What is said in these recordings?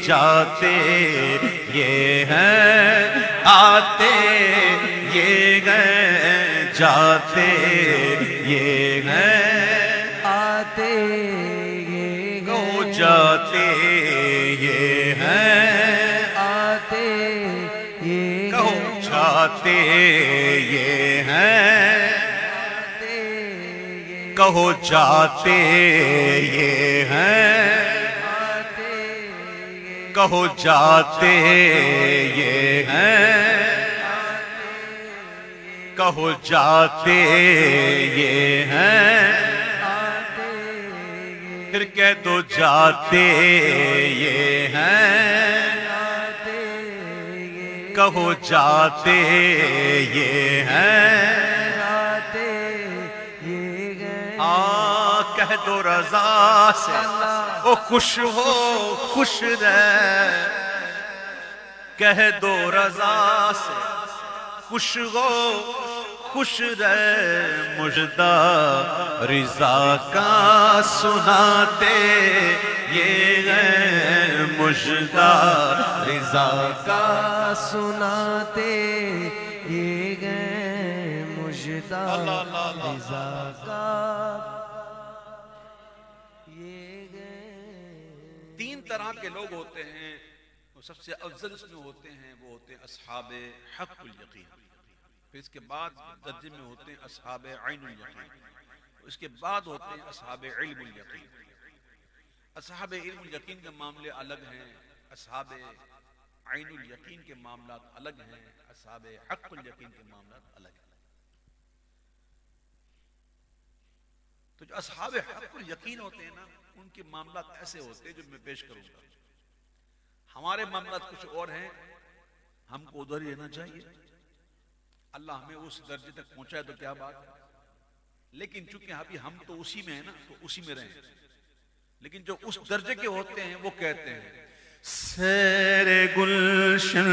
جاتے یہ ہیں، آتے یہ ہیں، جاتے یہ ہیں، آتے یہ کہو جاتے یہ ہیں، آتے یہ کہو جاتے یہ ہیں، کہو جاتے یہ ہیں، کہو جاتے یہ ہیں، کہو جاتے یہ ہیں، پھر کہہ دو جاتے یہ ہیں، کہو جاتے یہ ہیں، کہہ دو رضا سے او خوش ہو خوش رہ، کہہ دو رضا سے خوش ہو خوش رہ، مژدہ رضا کا سناتے یہ ہیں، مژدہ رضا کا سناتے یہ گئے، مژدہ رضا کا یہ گئے۔ تین طرح کے لوگ ہوتے ہیں، وہ سب سے افضل اس میں ہوتے ہیں، وہ ہوتے ہیں اصحاب حق الیقین، پھر اس کے بعد درجے میں ہوتے ہیں اصحاب عین الیقین، اس کے بعد ہوتے ہیں اصحاب علم الیقین۔ اصحاب علم الیقین کے معاملے الگ ہیں، اصحاب عین الیقین کے معاملات الگ ہیں، اصحاب حق الیقین کے معاملات الگ ہیں۔ تو جو اصحاب حق الیقین ہوتے ہیں نا، ان کے معاملات ایسے ہوتے ہیں جو میں پیش کروں گا۔ ہمارے معاملات کچھ اور ہیں، ہم کو ادھر ہی رہنا چاہیے، اللہ ہمیں اس درجے تک پہنچائے تو کیا بات ہے، لیکن چونکہ ابھی ہم تو اسی میں ہیں نا، تو اسی میں رہیں۔ لیکن جو اس درجے کے ہوتے ہیں وہ کہتے ہیں سیر گلشن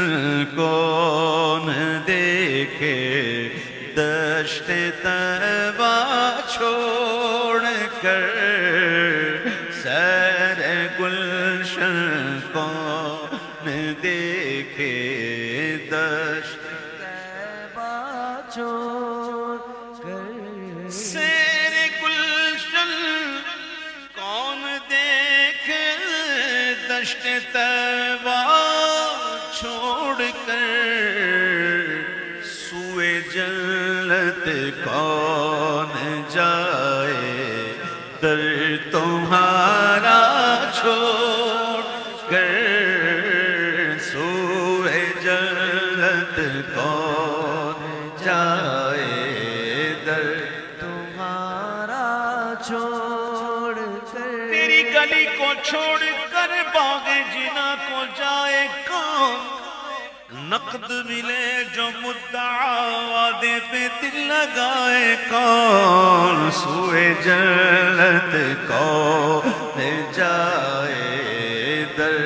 کون دیکھے دشت طیبہ چھوڑ کر، سیر گلشن کون دیکھے دشت طیبہ چھوڑ کر، سیر گلشن کون دیکھے دشت طیبہ چھوڑ کر، سوئے جنت کون جائے در تمہارا چھوڑ کر، سوئے جنت کون جائے در تمہارا چھوڑ کر، تیری گلی کو چھوڑ کر باغ جنا کو جائے کون، نقد ملے جو مدعا وعدے پہ دل لگائے کون، سوئے جنت کون جائے در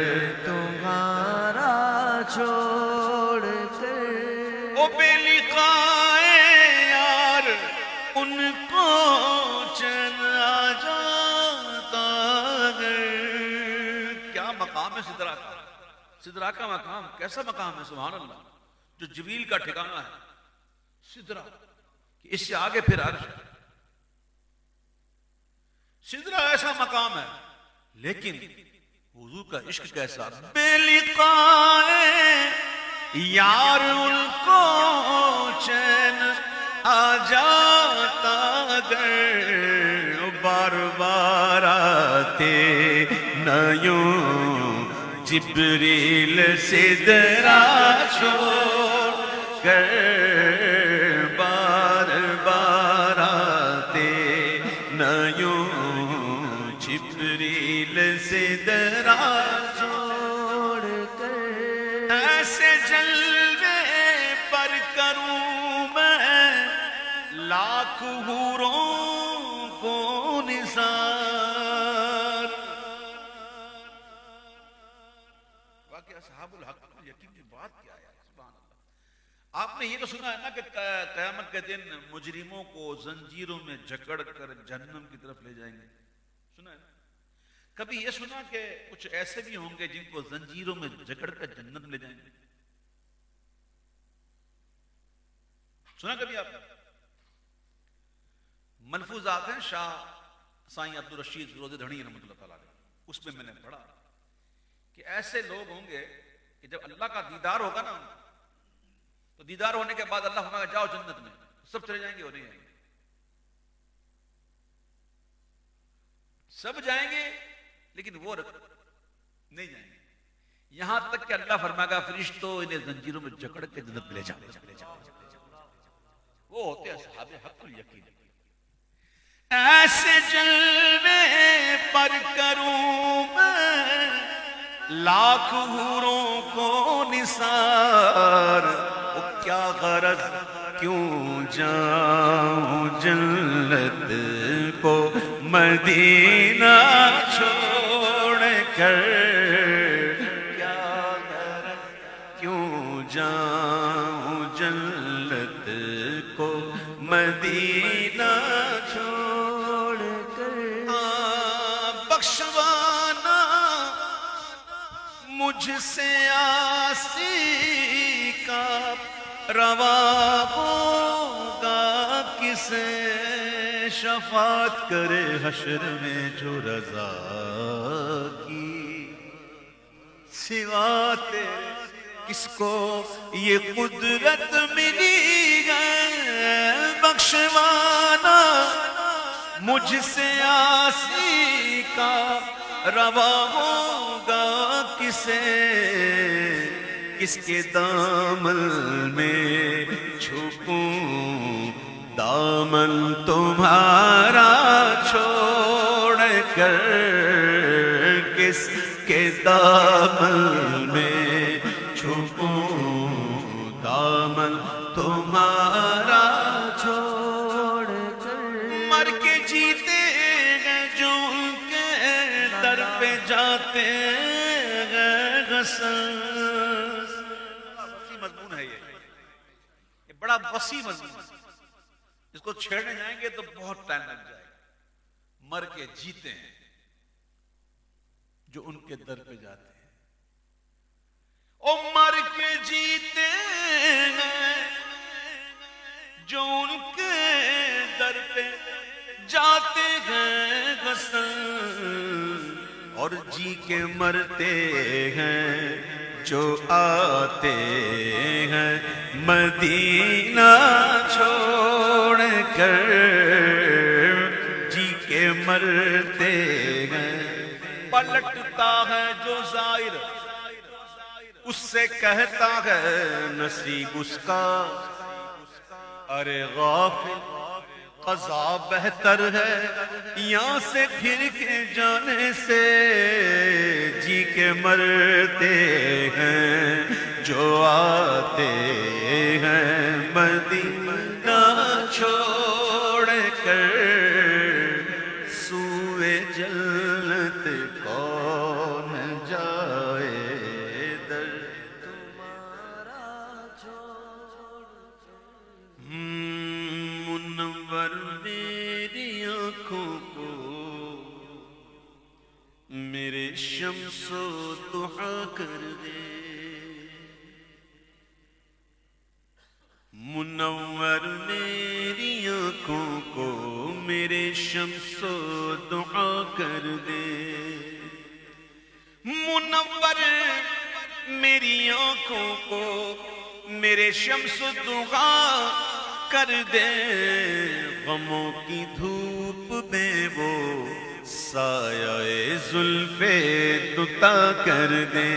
تمہارا چھوڑ کر، او بے لقائے یار ان کو چین آ جاتا اگر۔ کیا مقام ہے سدرا کا، سدرا کا مقام کیسا مقام ہے، سبحان اللہ، جو جبریل کا ٹھکانہ ہے سدرا، کہ اس سے آگے پھر عرش ہے۔ سدرا ایسا مقام ہے، لیکن حضور کا عشق کیسا، بے لقائے یار ان کو چین آ جاتا اگر، بار بار آتے نہ یوں جبریل سدرا چھوڑ کر، بار بار آتے نہ یوں جبریل سدرا چھوڑ کر، ایسے جلوے پر کروں میں لاکھ حوروں کو نثار۔ واقعی اصحاب الحق یقین کی بات کیا ہے، سبحان اللہ۔ آپ نے یہ تو سنا ہے نا کہ قیامت کے دن مجرموں کو زنجیروں میں جکڑ کر جہنم کی طرف لے جائیں گے، سنا ہے نا؟ کبھی یہ سنا کہ کچھ ایسے بھی ہوں گے جن کو زنجیروں میں جکڑ کر جنت لے جائیں گے؟ سنا کبھی آپ نے؟ ملفوظات ہیں شاہ سائیں عبد الرشید روضہ دھڑی رحمۃ اللہ تعالیٰ علیہ، اس میں نے پڑھا کہ ایسے لوگ ہوں گے کہ جب اللہ کا دیدار ہوگا نا تو دیدار ہونے کے بعد اللہ فرمائے گا جاؤ جنت میں، سب چلے جائیں گے اور نہیں جائیں گے، سب جائیں گے لیکن وہ نہیں جائیں گے، یہاں تک کہ اللہ فرمائے گا فرشتوں انہیں زنجیروں میں جکڑ کے جنت لے جاؤ۔ وہ ہوتے ہیں اصحاب حق الیقین۔ ایسے جلوے پر کروں میں لاکھ حوروں کو نثار، وہ کیا غرض کیوں جاؤں جنت کو مدینہ چھوڑ کر، کیا غرض کیوں جاؤں جنت کو مدینہ چھوڑ کر، بخشوانا مجھ سے عاصی کا روا ہوگا کسے شفاعت کرے حشر میں جو رضا کی، سوا تیرے کس کو یہ قدرت ملی ہے، بخشوانا مجھ سے عاصی کا روا ہوگا کسے، کس کے دامن میں چھپوں دامن تمہارا چھوڑ کر، کس کے دامن میں چھپوں دامن تمہارا چھوڑ کر، مر کے جیتے ہیں جو ان کے در پہ جاتے ہیں غسل، مضمون ہے یہ بڑا وسیع مضمون ہے، اس کو چھیڑنے جائیں گے تو بہت ٹائم لگ جائے گا۔ مر کے جیتے ہیں جو ان کے در پہ جاتے ہیں، او مر کے جیتے ہیں جو ان کے در پہ جاتے ہیں غسل، اور جی کے مرتے ہیں جو آتے ہیں مدینہ چھوڑ کر، جی کے مرتے ہیں، پلٹتا ہے جو ظاہر اس سے کہتا ہے نصیب اس کا، ارے غافل قضا بہتر ہے یہاں سے پھر کے جانے سے، جی کے مرتے ہیں جو آتے ہیں مدینہ چھوڑ کر، سوئے جنت کون جائے در تمہارا چھوڑ کر، منور میری آنکھوں کو میرے شمس و ضحیٰ کر دے، منور میری آنکھوں کو میرے شمس و ضحیٰ کر دے، منور میری آنکھوں کو میرے شمس و ضحیٰ کر دے، غموں کی دھوپ میں وہ سایہ زلف دتا کر دے،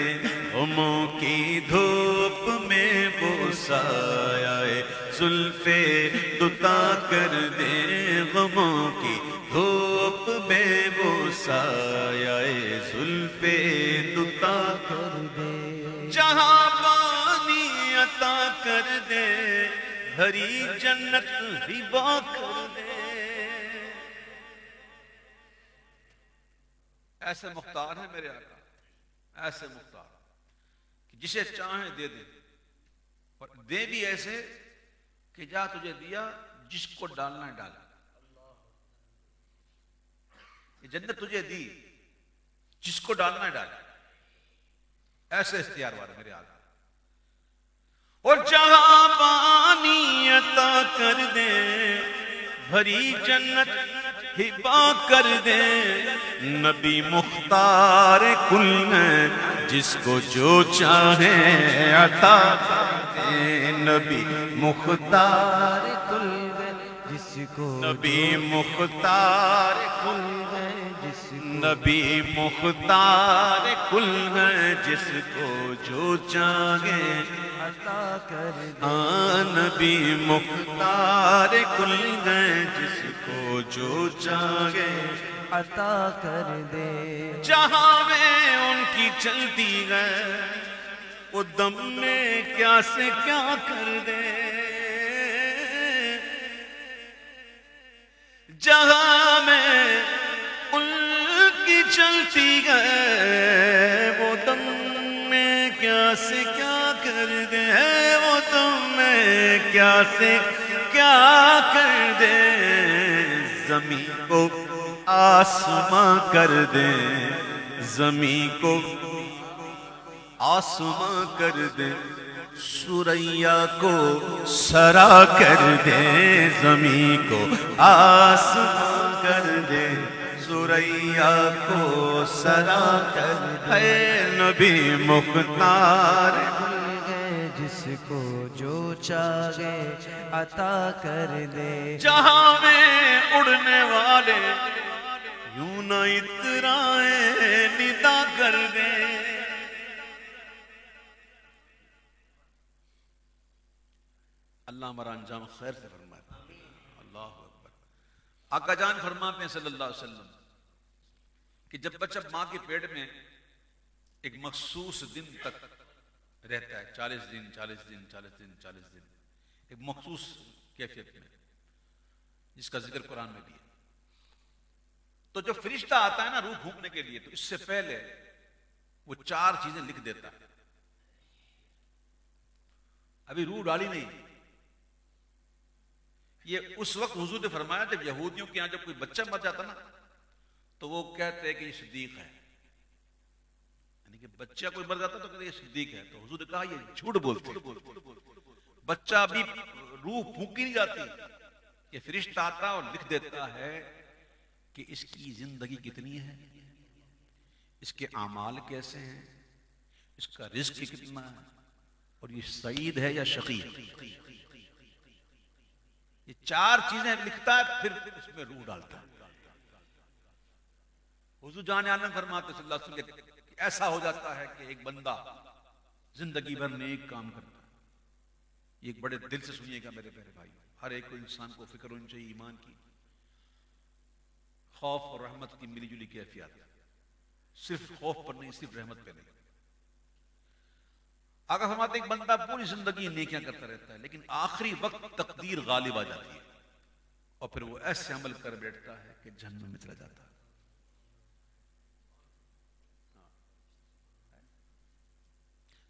غموں کی دھوپ میں وہ سایہ زلف دتا کر دے، غموں کی دھوپ میں وہ سایہ زلف دتا کر دے، جہاں پانی عطا کر دے، بھری جنت ہبا کر دے، ایسے مختار ہیں میرے آقا، ایسے مختار کہ جسے چاہیں دے دیں، اور دے بھی ایسے کہ جا تجھے دیا جس کو ڈالنا ہے ڈال، یہ جنت تجھے دی جس کو ڈالنا ہے ڈالے، ایسے اختیار والے میرے آقا۔ اور جہاں پانی عطا کر دے، بھری جنت ہبا کر دے، نبی مختار کل ہے، جس کو جو چاہے عطا کر دے، نبی مختار کل ہے جس کو نبی مختار کل ہے جس نبی مختار کل ہے، جس کو جو چاہے عطا کر دے، نبی مختار کل ہے، جس کو جو چاہے عطا کر دے۔ جہاں میں ان کی چلتی ہے، وہ دم میں کیا سے کیا کر دے، جہاں میں ان کی چلتی ہے، وہ دم میں کیا سے کیا کر دے، وہ دم میں کیا سے کیا کر دے، زمین کو آسماں کر دے، زمین کو آسماں کر دے، سوریا کو سرا کر دے، زمین کو آسماں کر دے، سوریا کو سرا کر دے، اے نبی مختار جس کو جو چاہے عطا کر دے۔ جہاں میں اڑنے والے یوں نہ اترائیں، ندا کر دے، اللہ ہمارا انجام خیر سے فرمائے۔ اللہ اکبر۔ آقا جان فرماتے ہیں صلی اللہ علیہ وسلم کہ جب بچہ ماں کے پیٹ میں ایک مخصوص دن تک رہتا ہے، 40 دن 40 دن 40 دن 40 دن، ایک مخصوص کیفیت میں، جس کا ذکر قرآن میں بھی ہے، تو جو فرشتہ آتا ہے نا روح پھونکنے کے لیے، تو اس سے پہلے وہ 4 چیزیں لکھ دیتا ہے۔ ابھی روح ڈالی نہیں، یہ اس وقت حضور نے فرمایا جب یہودیوں کے یہاں جب کوئی بچہ مر جاتا نا تو وہ کہتے ہیں کہ یہ صدیق ہے، یعنی کہ بچہ کوئی مر جاتا تو کہتے ہیں یہ صدیق ہے، تو حضور نے کہا یہ جھوٹ بولتے ہیں، بچہ ابھی روح پھونکی نہیں جاتی، یہ فرشتہ آتا اور لکھ دیتا ہے کہ اس کی زندگی کتنی ہے، اس کے اعمال کیسے ہیں، اس کا رزق کتنا ہے، اور یہ سعید ہے یا شقی ہے۔ یہ 4 چیزیں لکھتا ہے، پھر اس میں روح ڈالتا ہے۔ حضور جان عالم فرماتے صلی اللہ علیہ وسلم کہ ایسا ہو جاتا ہے کہ ایک بندہ زندگی بھر نیک کام کرتا ہے۔ یہ ایک بڑے دل سے سنیے گا میرے پیارے بھائی، ہر ایک کو انسان کو فکر ہونی چاہیے ایمان کی، خوف اور رحمت کی ملی جلی کیفیت، صرف خوف پر نہیں، صرف رحمت پہ نہیں۔ آقا فرماتے ہیں ایک بندہ پوری زندگی نیکیاں کرتا رہتا ہے، لیکن آخری وقت تقدیر غالب آ جاتی ہے اور پھر وہ ایسے عمل کر بیٹھتا ہے کہ جہنم میں چلا جاتا ہے۔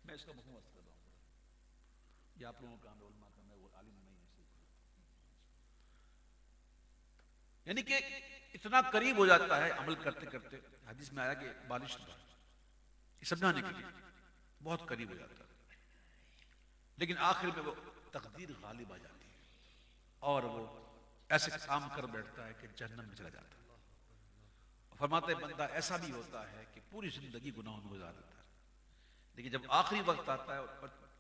میں اس کا مفہوم عرض کر رہا ہوں، یہ آپ لوگوں کا علماء کا، میں وہ عالم نہیں ہوں، یعنی کہ اتنا قریب ہو جاتا ہے عمل کرتے کرتے، حدیث میں آیا کہ بالش یہ سمجھانے کے لیے بہت قریب ہو جاتا ہے، لیکن آخر میں وہ تقدیر غالب آ جاتی ہے اور وہ ایسے کام کر بیٹھتا ہے کہ جہنم میں چلا جاتا ہے۔ فرماتے ہیں بندہ ایسا بھی ہوتا ہے کہ پوری زندگی گناہوں میں گزار دیتا ہے، لیکن جب آخری وقت آتا ہے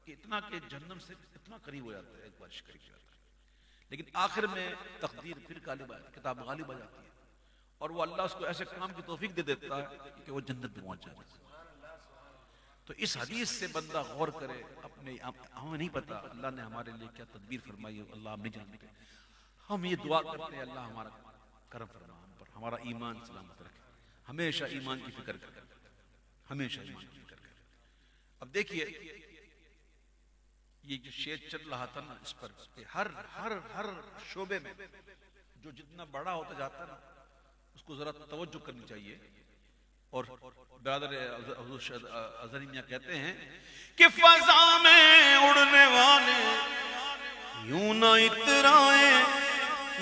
کہ اتنا کہ جہنم سے اتنا قریب ہو جاتا ہے، ایک بارش قریب ہو جاتا ہے، لیکن آخر میں تقدیر پھر کتاب غالب آ جاتی ہے اور وہ اللہ اس کو ایسے کام کی توفیق دے دیتا ہے کہ وہ جنت میں پہنچ جاتا ہے۔ تو اس حدیث سے بندہ غور کرے، اپنے ہمیں نہیں پتا اللہ نے ہمارے لیے کیا تدبیر فرمائی ہے، اللہ ہمیں جاننے کے، ہم یہ دعا کرتے ہیں اللہ ہمارا کرم فرما ہم پر، ہمارا ایمان سلامت رکھے، ہمیشہ ایمان کی فکر کرے، ہمیشہ ایمان کی فکر کرے۔ اب دیکھیے یہ جو شیئر چل رہا تھا نا اس پر، ہر شعبے میں جو جتنا بڑا ہوتا جاتا ہے نا اس کو ذرا توجہ کرنی چاہیے۔ اور برادر حضور اظہری میاں کہتے ہیں کہ فضا میں اڑنے والے یوں نہ اترائیں،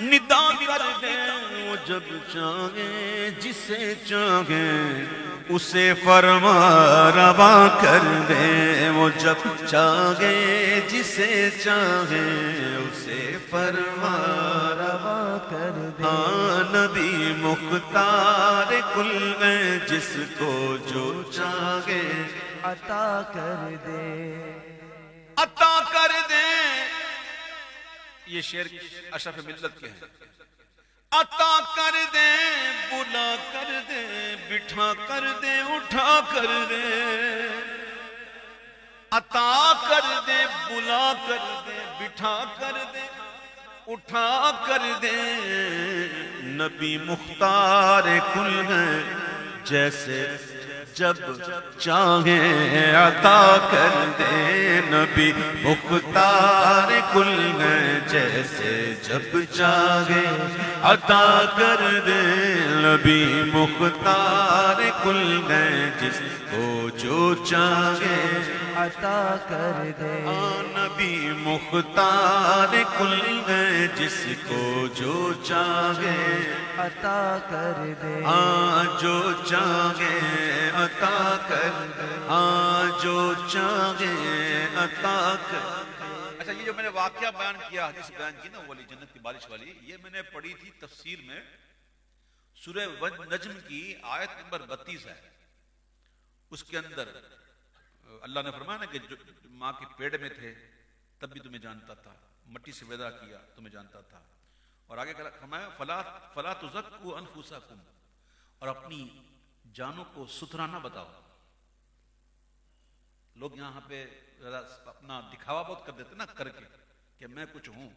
ندا کر دے وہ جب چاہے جسے چاہے اسے فرما روا کر دے وہ جب چاہے جسے چاہے اسے فرما روا کر دے ہاں نبی مختار کل ہے جس کو جو چاہے عطا کر دے عطا کر دے. یہ شعر اشرف ملت کے ہیں. عطا کر دے بلا کر دے بٹھا کر دے اٹھا کر دے. عطا کر دے بلا کر دے بٹھا کر دے اٹھا کر دے. نبی مختار کل ہے جیسے جب چاہے عطا کر دے. نبی مختار کل ہے جیسے جب چاہے عطا کر دے. نبی مختار کل ہے جس کو جو چاہے عطا کر دے نبی مختار کل ہے جس کو جو چاہے عطا کر دے جو چاہے عطا کر جو چاہے عطا کر. اچھا یہ جو میں نے واقعہ بیان کیا حدیث بیان کی نا والی جنت کی بارش والی یہ میں نے پڑھی تھی تفسیر میں سورہ نجم کی آیت نمبر 32 ہے. اس کے اندر اللہ نے فرمایا نا کہ جو ماں کے پیڑ میں تھے تب بھی تمہیں جانتا تھا مٹی سے پیدا کیا تمہیں جانتا تھا. اور آگے فرمایا فلا تزکوا انفسکم اور اپنی جانوں کو ستھرا نہ بتاؤ. لوگ یہاں پہ اپنا دکھاوا بہت کر دیتے نا کر کے کہ میں کچھ ہوں.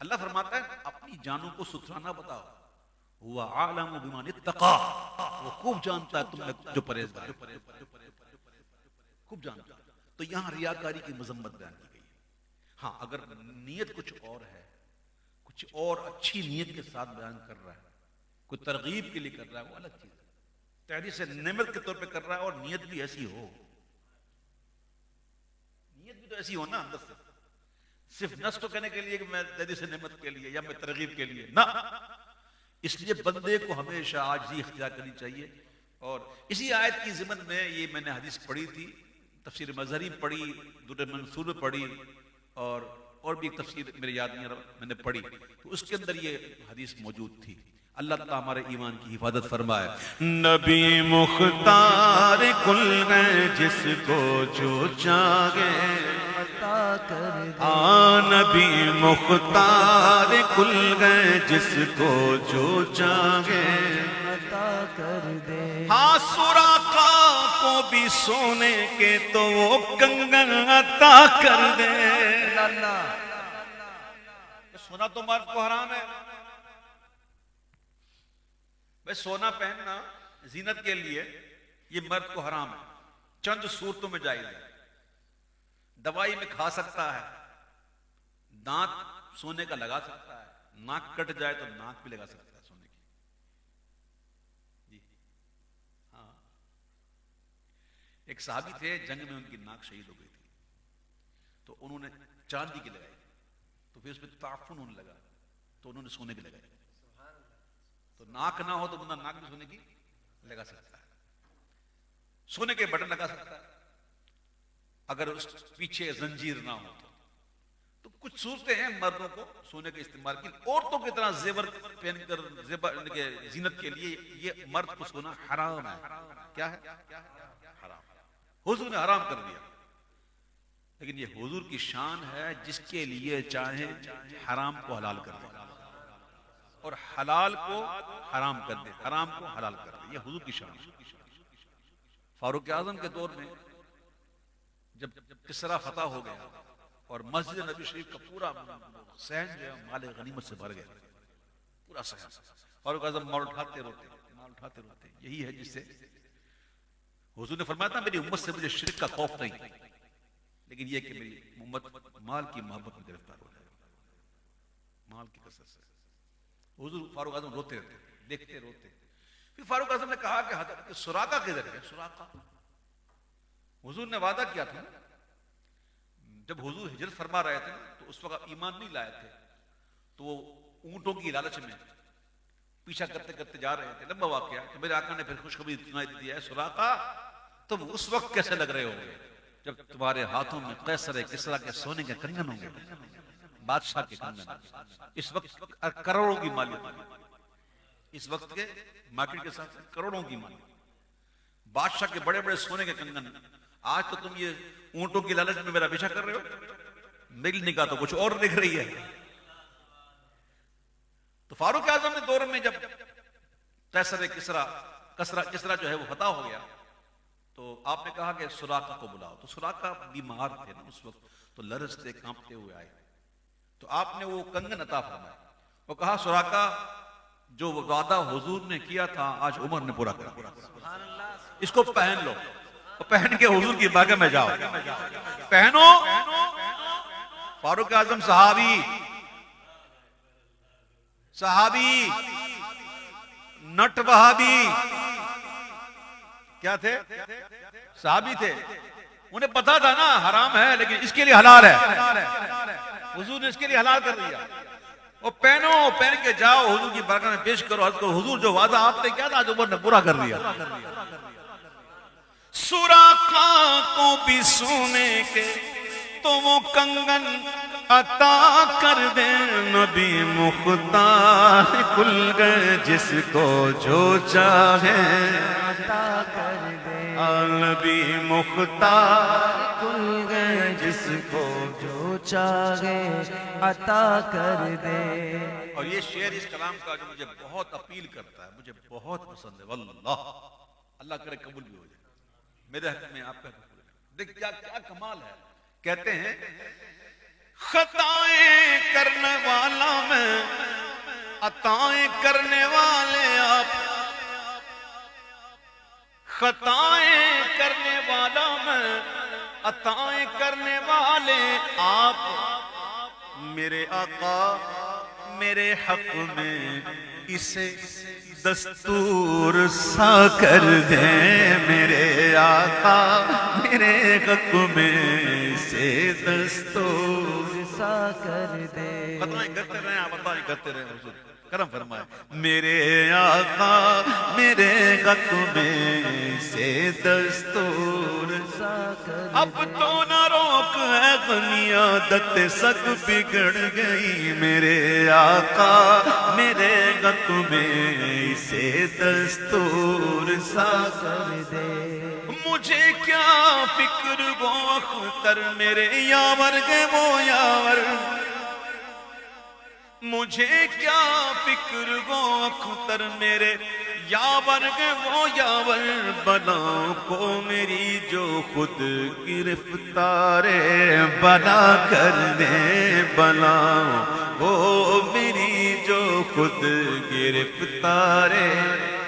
اللہ فرماتا ہے اپنی جانوں کو ستھرا نہ بتاؤ. ہوا عالم بمن اتقى وہ خوب جانتا ہے تم جو پرہیزگار خوب جانتا ہے. تو یہاں ریاکاری کی مذمت بیان کی گئی. ہاں اگر نیت کچھ اور ہے کچھ اور اچھی نیت کے ساتھ بیان کر رہا ہے کوئی ترغیب کے لیے کر رہا ہے وہ الگ چیز ہے. تحریف سے نعمت کے طور پہ کر رہا ہے اور نیت بھی ایسی ہو نیت بھی تو ایسی ہو نا اندر سے صرف نفس کو کہنے کے لیے کہ میں تحریف سے نعمت کے لیے یا میں ترغیب کے لیے نہ. اس لیے بندے کو ہمیشہ عاجزی اختیار کرنی چاہیے. اور اسی آیت کی ضمن میں یہ میں نے حدیث پڑھی تھی تفسیر مظہری پڑھی در منصور پڑھی اور بھی ایک تفسیر میرے یاد نہیں میں نے پڑھی تو اس کے اندر یہ حدیث موجود تھی. اللہ تعالیٰ ہمارے ایمان کی حفاظت فرمائے. نبی مختار کل ہے جس کو جو چاہے عطا کر دے نبی مختار کل ہے جس کو جو چاہے عطا کر دے. ہاں سراقہ کو بھی سونے کے تو وہ کنگن عطا کر دے. اللہ سونا تو مرد کو حرام ہے بھائی سونا پہننا زینت کے لیے یہ مرد کو حرام ہے. چند صورتوں میں جائز ہے. دوائی میں کھا سکتا ہے دانت سونے کا لگا سکتا ہے ناک کٹ جائے تو ناک بھی لگا سکتا ہے سونے کی. جی ہاں ایک صحابی تھے جنگ میں ان کی ناک شہید ہو گئی تھی تو انہوں نے چاندی کی لگائی تو پھر اس پہ تعفن ہونے لگا تو انہوں نے سونے کی لگائی. تو ناک نہ ہو تو بندہ ناک بھی سونے کی لگا سکتا ہے. سونے کے بٹن لگا سکتا ہے اگر اس پیچھے زنجیر نہ ہو تو کچھ صورتیں ہیں مردوں کو سونے کے استعمال کی. عورتوں کی طرح زیور پہن کر زینت کے لیے یہ مرد کو سونا حرام ہے. کیا ہے حرام. حضور نے حرام کر دیا لیکن یہ حضور کی شان ہے جس کے لیے چاہے حرام کو حلال کر دے اور حلال کو حرام کر دے حرام کو حلال کر دے. یہ حضور کی شان ہے. فاروق اعظم کے دور میں جب کسرا فتح ہو گیا اور مسجد نبی شریف کا پورا صحن جو ہے مال غنیمت سے بھر گیا پورا صحن. فاروق اعظم مال اٹھاتے روتے یہی ہے جس سے حضور نے فرمایا تھا میری امت سے مجھے شرک کا خوف نہیں لیکن یہ کہ میری امت مال کی محبت میں گرفتار ہو جائے مال کی کثرت سے. حضور فاروق اعظم روتے رہتے دیکھتے روتے. پھر فاروق اعظم نے کہا کہ حضرت سراقہ کدھر ہے. سراقہ حضور نے وعدہ کیا تھا جب حضور ہجرت فرما رہے تھے تو اس وقت ایمان نہیں لائے تھے تو وہ اونٹوں کی لالچ میں پیچھا کرتے کرتے جا رہے تھے. لمبا واقعہ. تو میرے آقا نے پھر خوشخبری سنائی دی ہے, سراقہ تم اس وقت کیسے لگ رہے ہو گے جب تمہارے ہاتھوں میں قیصر کسریٰ کے سونے کے کنگن ہوں گے, بادشاہ کے کنگن. اس وقت کروڑوں کی مالیت, اس وقت کے مارکیٹ کے ساتھ کروڑوں کی مالیت, بادشاہ کے بڑے بڑے سونے کے کنگن. آج تو تم یہ اونٹوں کی لالچ میں میرا پیچھا کر رہے ہو, میری نگاہ تو کچھ اور دکھ رہی ہے. تو فاروق اعظم نے دور میں جب قیصر کسریٰ جو ہے وہ فتح ہو گیا تو آپ نے کہا کہ سراقہ کو بلاؤ. تو سراقہ بیمار تھے نا اس وقت, تو لرزتے کانپتے ہوئے آئے. تو آپ نے وہ کنگن عطا فرمایا, وہ کہا سراقہ جو وعدہ حضور نے کیا تھا آج عمر نے پورا کر, اس کو پہن لو. اور پہن کے حضور کی بارگاہ میں جاؤ, پہنو. فاروق اعظم صحابی نٹ وہابی کیا تھے, صحابی تھے. انہیں پتا تھا نا حرام ہے لیکن اس کے لیے حلال ہے, حضور نے اس کے لیے حلال کر دیا. وہ پہنو, پہن کے جاؤ, حضور کی بارگاہ میں پیش کرو. حضور جو وعدہ آپ نے کیا تھا آج عمر نے پورا کر دیا. سراقہ کو بھی سونے کے تو وہ کنگن عطا کر دے, نبی مختار کھل گئے جس کو جو چاہے عطا کر دے, نبی مختار کھل گئے جس کو جو چاہے عطا کر دے. اور یہ شعر اس کلام کا جو مجھے بہت اپیل کرتا ہے, مجھے بہت پسند ہے واللہ, اللہ کرے قبول بھی ہو جائے میرے حق میں, آپ کا قبول ہے. دیکھ کیا کمال ہے. کہتے ہیں خطائیں کرنے والا میں, عطائیں کرنے والے آپ. خطائیں کرنے والا میں, عطائیں کرنے والے آپ. میرے آقا میرے حق میں اسے دستور سا کر دیں. میرے آقا میرے حق میں اسے دستور سا کر دے. خطائیں کرتے رہے, آپ عطائیں کرتے رہے, حضور کرم فرمائے. میرے آقا میرے حق میں سے دستور سا کر اب تو نہ روک ہے بنیادت سب بگڑ گئی. میرے آقا میرے حق میں سے دستور سا کر دے. مجھے کیا فکر وہ اختر میرے یاور گے وہ یاور. مجھے کیا فکر وہ اختر میرے یاور گے وہ یاور. بلا کو میری جو خود گرفتار بلا کر دے. بلا وہ میری جو خود گرفتار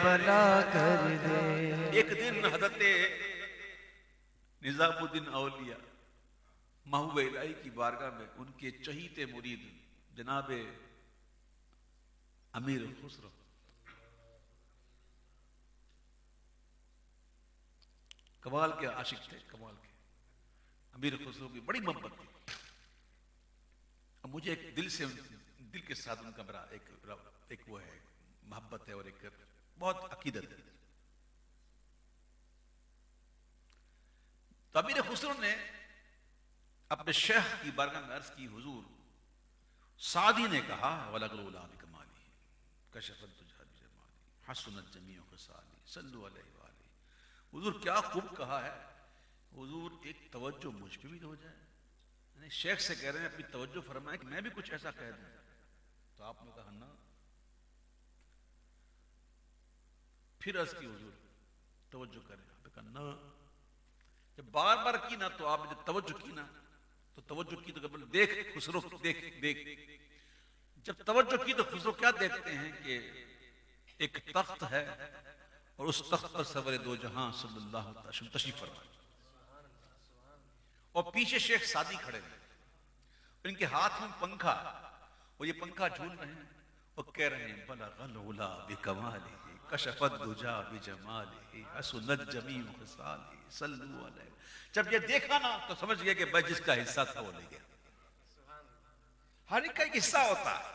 بلا کر دے. ایک دن حضرت نظام الدین اولیاء محبوب الہی کی بارگاہ میں ان کے چہیتے مرید جناب امیر خسرو کمال کے عاشق تھے, کمال کے. امیر خسرو کی بڑی محبت تھی. اب مجھے ایک دل کے ساتھ ان کا میرا ایک وہ ہے محبت ہے اور ایک بہت عقیدت ہے. تو امیر خسرو نے اپنے شیخ کی بارگاہ میں عرض کی, حضور سعدی نے کہا وَلَقْلُ لَا بِكَمَالِهِ کَشَفَتْ تُجْهَا بِجَمَالِهِ حَسُنَتْ جَمِيعُ خِصَالِهِ صَلُّوا عَلَيْهِ وَآلِهِ. حضور کیا خوب کہا ہے. حضور ایک توجہ مجھ پہ بھی ہو جائے. یعنی شیخ سے کہہ رہے ہیں اپنی توجہ فرمائیں کہ میں بھی کچھ ایسا کہہ دوں. تو آپ نے کہا نا. پھر عرض کی حضور توجہ کریں. آپ نے کہا نا. جب بار بار کی نا تو آپ نے جب توجہ کی نا تو توجہ کی تو دیکھ خسرو دیکھ. جب توجہ کی تو خسرو کیا دیکھتے ہیں کہ ایک تخت ہے اور اس تخت پر سرور دو جہاں صلی اللہ علیہ وسلم تشریف فرمائے اور پیچھے شیخ سعدی کھڑے ہیں. ان کے ہاتھ میں پنکھا اور یہ پنکھا جھول رہے ہیں اور کہہ رہے ہیں بلغ العلا بکمالہ کشف الدجا بجمالہ حسنت جمیع خصالہ صلوا علیہ. جب یہ دیکھا نا تو سمجھ گیا کہ بھائی جس کا حصہ تھا وہ لے گیا. ہر ایک کا ایک حصہ ہوتا ہے.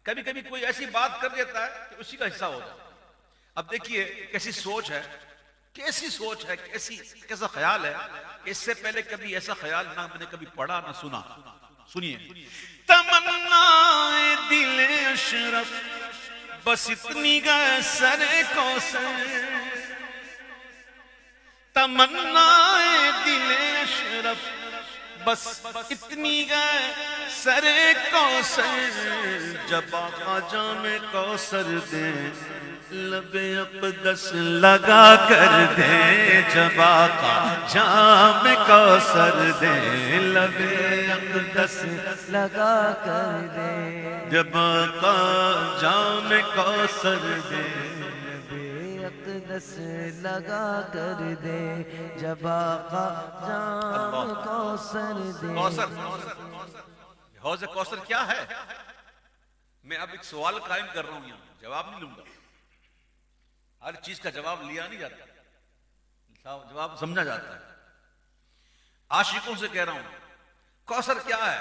کبھی کبھی کوئی ایسی بات کر دیتا ہے کہ اسی کا حصہ ہوتا ہے. اب دیکھیے کیسی سوچ ہے، کیسا خیال ہے کہ اس سے پہلے کبھی ایسا خیال نہ میں نے کبھی پڑھا نہ سنا. سنیے. تمنا دل اشرف بس اتنی گئے سر کوثر، تمنا دل اشرف بس اتنی گئے سر کوثر، جب آقا جام کوثر دے لب اقدس لگا کر دے، جب آقا جام کوثر دے لب اقدس لگا کر دے، جب آقا جام کوثر دے، بے اقدس لگا کر دے، جب آقا جام کوثر دے. حوض کوثر کیا ہے؟ میں اب ایک سوال قائم کر رہا ہوں یہاں، جواب نہیں لوں گا. ہر چیز کا جواب لیا نہیں جاتا، جواب سمجھا جاتا ہے. عاشقوں سے کہہ رہا ہوں کوثر کیا ہے.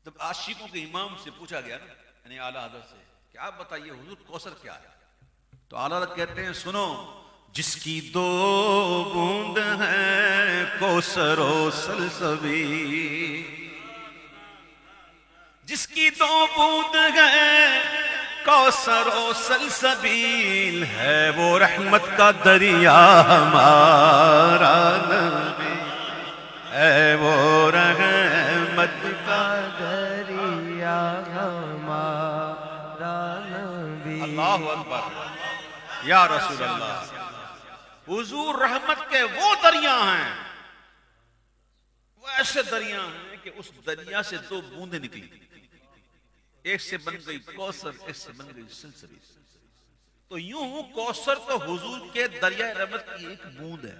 جب عاشقوں کے امام سے پوچھا گیا نا، یعنی اعلیٰ حضرت سے کہ آپ بتائیے حضور کوثر کیا ہے، تو اعلیٰ حضرت کہتے ہیں سنو، جس کی 2 بوند ہے کوثر و سلسبیل، جس کی 2 بوند ہے کوثر و سلسبیل، ہے وہ رحمت کا دریا ہمارا نبی، ہے وہ رحمت کا دریا ہمارا نبی. اللہ اکبر یا رسول اللہ. حضور رحمت کے وہ دریا ہیں، وہ ایسے دریا ہیں کہ اس دریا سے 2 بوندیں نکلی، ایک سے بن گئی کوثر، ایک سے بن گئی سلسبیل. تو یوں کوثر تو حضور کے دریائے رحمت کی ایک بوند ہے،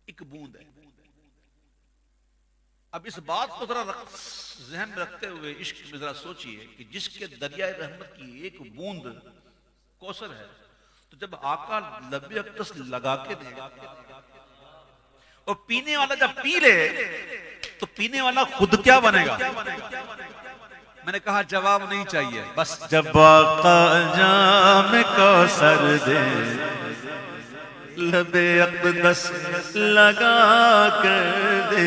ایک بوند ہے. اب اس بات کو ذرا ذہن میں رکھتے ہوئے عشق میں ذرا سوچئے کہ جس کے دریائے رحمت کی ایک بوند کوثر ہے، تو جب آقا لب اقدس لگا کے دے اور پینے والا جب پی لے تو پینے والا خود کیا بنے گا؟ میں نے کہا جواب نہیں چاہیے، بس جب آقا جام کوثر دے لب اقدس لگا کر دے.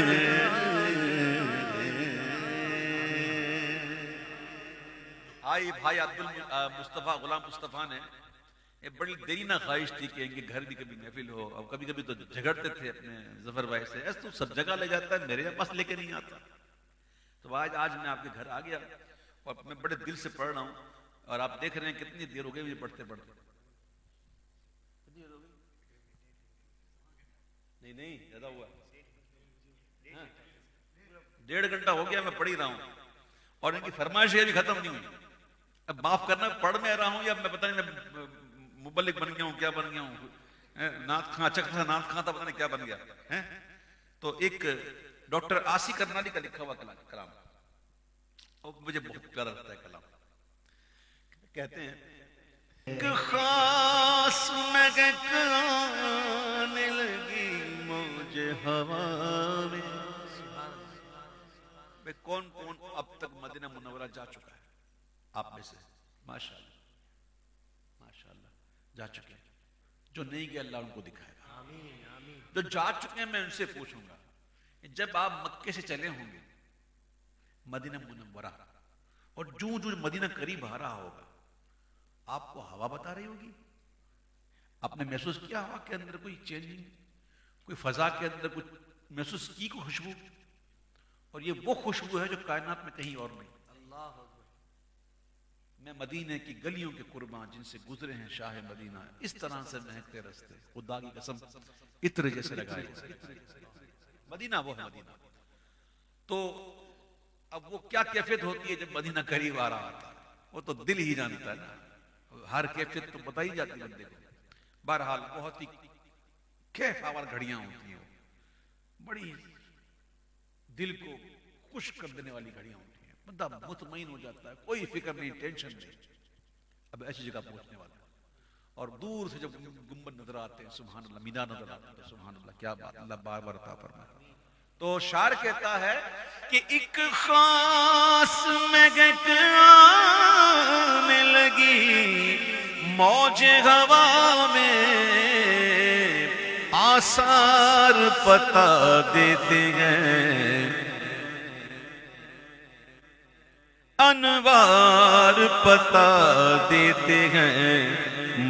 بھائی عبد المصطفیٰ غلام مصطفیٰ نے یہ بڑی دیرینہ خواہش تھی کہ ان کے گھر بھی کبھی محفل ہو. اب کبھی کبھی تو جھگڑتے تھے اپنے ظفر بھائی سے، ایسا تو سب جگہ لے جاتا ہے، میرے پاس لے کے نہیں آتا. تو آج میں آپ کے گھر آ گیا اور میں بڑے دل سے پڑھ رہا ہوں، اور آپ دیکھ رہے ہیں کتنی دیر ہو گئی مجھے پڑھتے پڑھتے. نہیں زیادہ ہوا، 1.5 گھنٹہ ہو گیا میں پڑھ ہی رہا ہوں، اور ان کی فرمائشیں بھی ختم نہیں ہوئی. اب معاف کرنا، پڑھ میں رہا ہوں یا میں پتہ نہیں میں مبلغ بن گیا ہوں، کیا بن گیا ہوں، نعت خواں، اچھا خاصا نعت خواں تھا، پتہ نہیں کیا بن گیا. تو ایک ڈاکٹر آسی کرنالی کا لکھا ہوا کلام، اور مجھے بہت پیارا لگتا ہے کلام. کہتے ہیں ایک خاص مہک آنے لگی موج ہوا میں. کون کون اب تک مدینہ منورہ جا چکا ہے آپ میں سے؟ ماشاءاللہ ماشاءاللہ جا چکے ہیں. جو نہیں گئے اللہ ان کو دکھائے گا. جو جا چکے ہیں میں ان سے پوچھوں گا، جب آپ مکے سے چلے ہوں گے مدینہ منورہ، اور جو مدینہ قریب آ رہا ہوگا، آپ کو ہوا بتا رہی ہوگی، آپ نے محسوس کیا ہوا کے اندر کوئی چینجنگ، کوئی فضا کے اندر کچھ محسوس کی کوئی خوشبو؟ اور یہ وہ خوشبو ہے جو کائنات میں کہیں اور نہیں. میں مدینے کی گلیوں کے قربان جن سے گزرے ہیں شاہ مدینہ، اس طرح سے مہکتے رستے، خدا کی قسم عطر جیسے لگائے. مدینہ وہ ہے مدینہ. تو اب وہ کیا کیفیت ہوتی ہے جب مدینہ قریب آ رہا ہوتا ہے، وہ تو دل ہی جانتا ہے نا. ہر کیفیت تو بتائی جاتی بندے کو. بہرحال بہت ہی کیف آور گھڑیاں ہوتی ہیں، بڑی دل کو خوش کر دینے والی گھڑیاں ہوتی ہیں. بندہ مطمئن ہو جاتا ہے، کوئی فکر نہیں، ٹینشن نہیں. اب ایسی جگہ پہنچنے والا، اور دور سے جب گنبد نظر آتے ہیں، سبحان اللہ، مینار نظر آتے ہیں، سبحان اللہ، کیا بات، اللہ بار بار عطا فرمائے. تو شاعر کہتا ہے کہ ایک خاص مہک آنے لگی موج ہوا میں، آثار پتا دیتے ہیں، انوار پتا دیتے ہیں،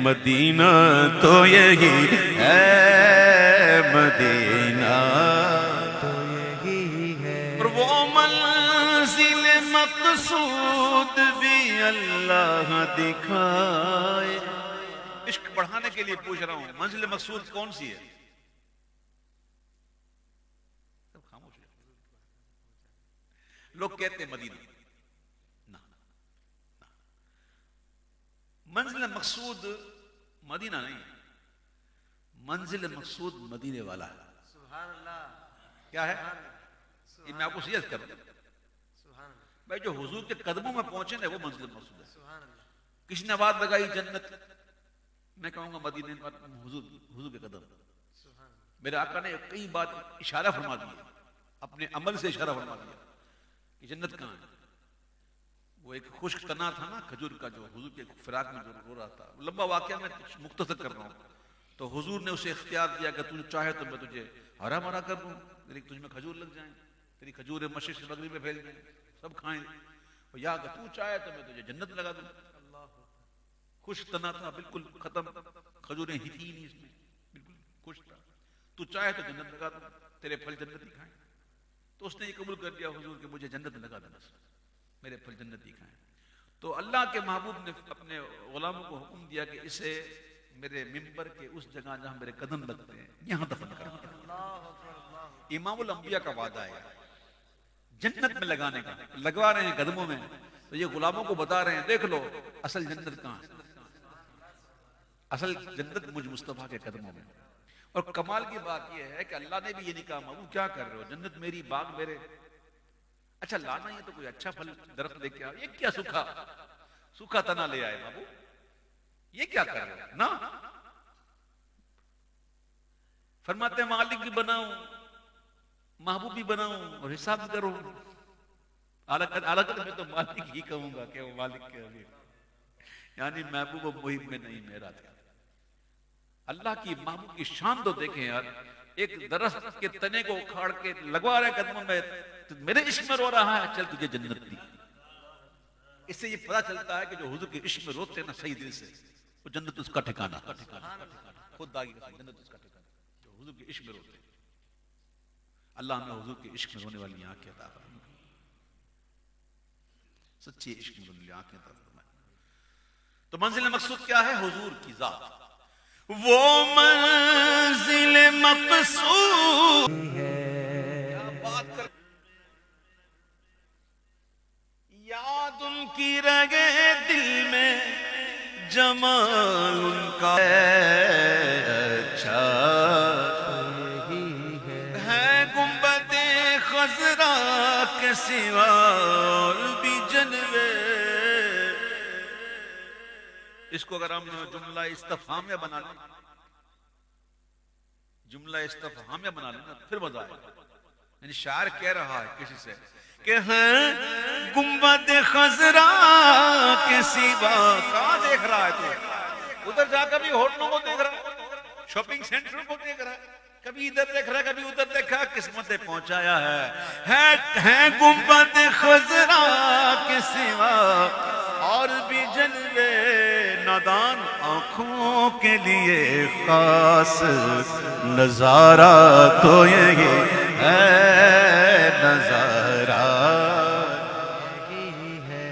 مدینہ تو یہی ہے، مدینہ تو یہی ہے، اور وہ منزل مقصود بھی اللہ دکھائے۔ عشق بڑھانے کے لیے پوچھ رہا ہوں، منزل مقصود کون سی ہے؟ سب خاموش ہے۔ لوگ کہتے ہیں مدینہ، نہ منزل مقصود مدینہ نہیں، منزل مقصود مدینے والا ہے۔ سبحان اللہ، کیا ہے یہ میں آپ کو سیدھ کروں، سبحان اللہ، بھائی جو حضور کے قدموں میں پہنچے نا وہ منزل مقصود ہے۔ سبحان اللہ، کسی نے آواز لگائی جنت، میں کہوں گا مدینے حضور کے قدم۔ سبحان اللہ، میرے آقا نے کئی بات اشارہ فرما دیا، اپنے عمل سے اشارہ فرما دیا کہ جنت کہاں ہے۔ وہ ایک خشک تنا تھا نا کھجور کا، جو حضور کے فراق میں جو رو رہا تھا، لمبا واقعہ میں مختصر کر رہا ہوں۔ تو حضور نے اسے اختیار دیا کہ تو چاہے تو میں تجھے ہرا بھرا کر دوں، تیری تجھ میں کھجور لگ جائیں، تیری کھجور مشرق سے مغرب میں پھیل جائیں، سب کھائیں، یا کہ تو چاہے تو میں تجھے جنت لگا دوں۔ خشک تنا تھا، بالکل ختم، کھجوریں ہی تھی نہیں اس میں، بالکل خشک تھا، تو چاہے تو جنت لگا دوں، تیرے پھل جنت ہی کھائیں۔ تو اس نے یہ قبول کر لیا حضور کہ مجھے جنت لگا دینا، میرے پھل جنت ہی کھائیں۔ تو اللہ کے محبوب نے اپنے غلاموں کو حکم دیا کہ اسے میرے ممبر کے اس جگہ جہاں میرے قدم لگتے ہیں یہاں دفن کر دیا۔ امام الانبیاء کا وعدہ ہے جنت میں لگانے کا، لگوا رہے ہیں قدموں میں، تو یہ غلاموں کو بتا رہے ہیں دیکھ لو اصل جنت کہاں ہے، اصل جنت مجھ مصطفیٰ کے قدموں میں۔ اور کمال کی بات یہ ہے کہ اللہ نے بھی یہ نہیں کہا محبوب کیا کر رہے ہو، جنت میری باغ میرے، اچھا لانا یہ تو کوئی اچھا پھل درخت لے کے آؤ، یہ کیا سوکھا تنا لے آئے محبوب، یہ کیا کر رہے ہو نا۔ فرماتے ہیں مالک بھی بناؤں، محبوب بھی بناؤں اور حساب بھی کروں، حالانکہ میں تو مالک ہی کہوں گا کہ وہ مالک کے حبیب، یعنی محبوب و محب میں نہیں میرا تھا۔ اللہ کی محبوب کی شان تو دیکھیں یار، ایک درخت کے تنے کو اکھاڑ کے لگوا رہے قدموں میں، میرے عشق میں رو رہا ہے، چل تجھے جنت دی۔ اس سے یہ پتہ چلتا ہے کہ جو حضور کے عشق میں روتے ہیں نا صحیح دل سے، وہ جنت اس کا ٹھکانہ، خود داغی جنت اس کا ٹھکانہ، جو حضور کے عشق میں روتے ہیں۔ اللہ ہمیں حضور کے عشق میں رونے والی آنکھیں عطا فرمائے، سچی عشق میں رونے والی آنکھیں عطا فرمائے۔ تو منزل مقصود کیا ہے؟ حضور کی ذات، وہ منزل مقصود کیا بات کر، یاد ان کی رگے دل میں، جمال ان کا اچھا ہے، گنبد خضرا کے سوا اور بھی جلوے۔ اس کو اگر ہم جملہ استفہامیہ بنا لیں، جملہ استفہامیہ بنا لیں نا پھر مزہ آئے گا۔ یعنی شاعر کہہ رہا ہے کسی سے کہ ہیں گنبد خضرا کے سوا، کہاں دیکھ رہا ہے تو؟ ادھر جا کبھی ہوٹلوں کو دیکھ رہا ہے، شاپنگ سینٹر کو دیکھ رہا ہے، کبھی ادھر دیکھ رہا ہے کبھی ادھر دیکھا، قسمت پہنچایا ہے گنبد خضرا کے سوا اور بھی جلوے، نادان آنکھوں کے لیے خاص نظارہ تو یہی ہے، نظارہ یہی ہے،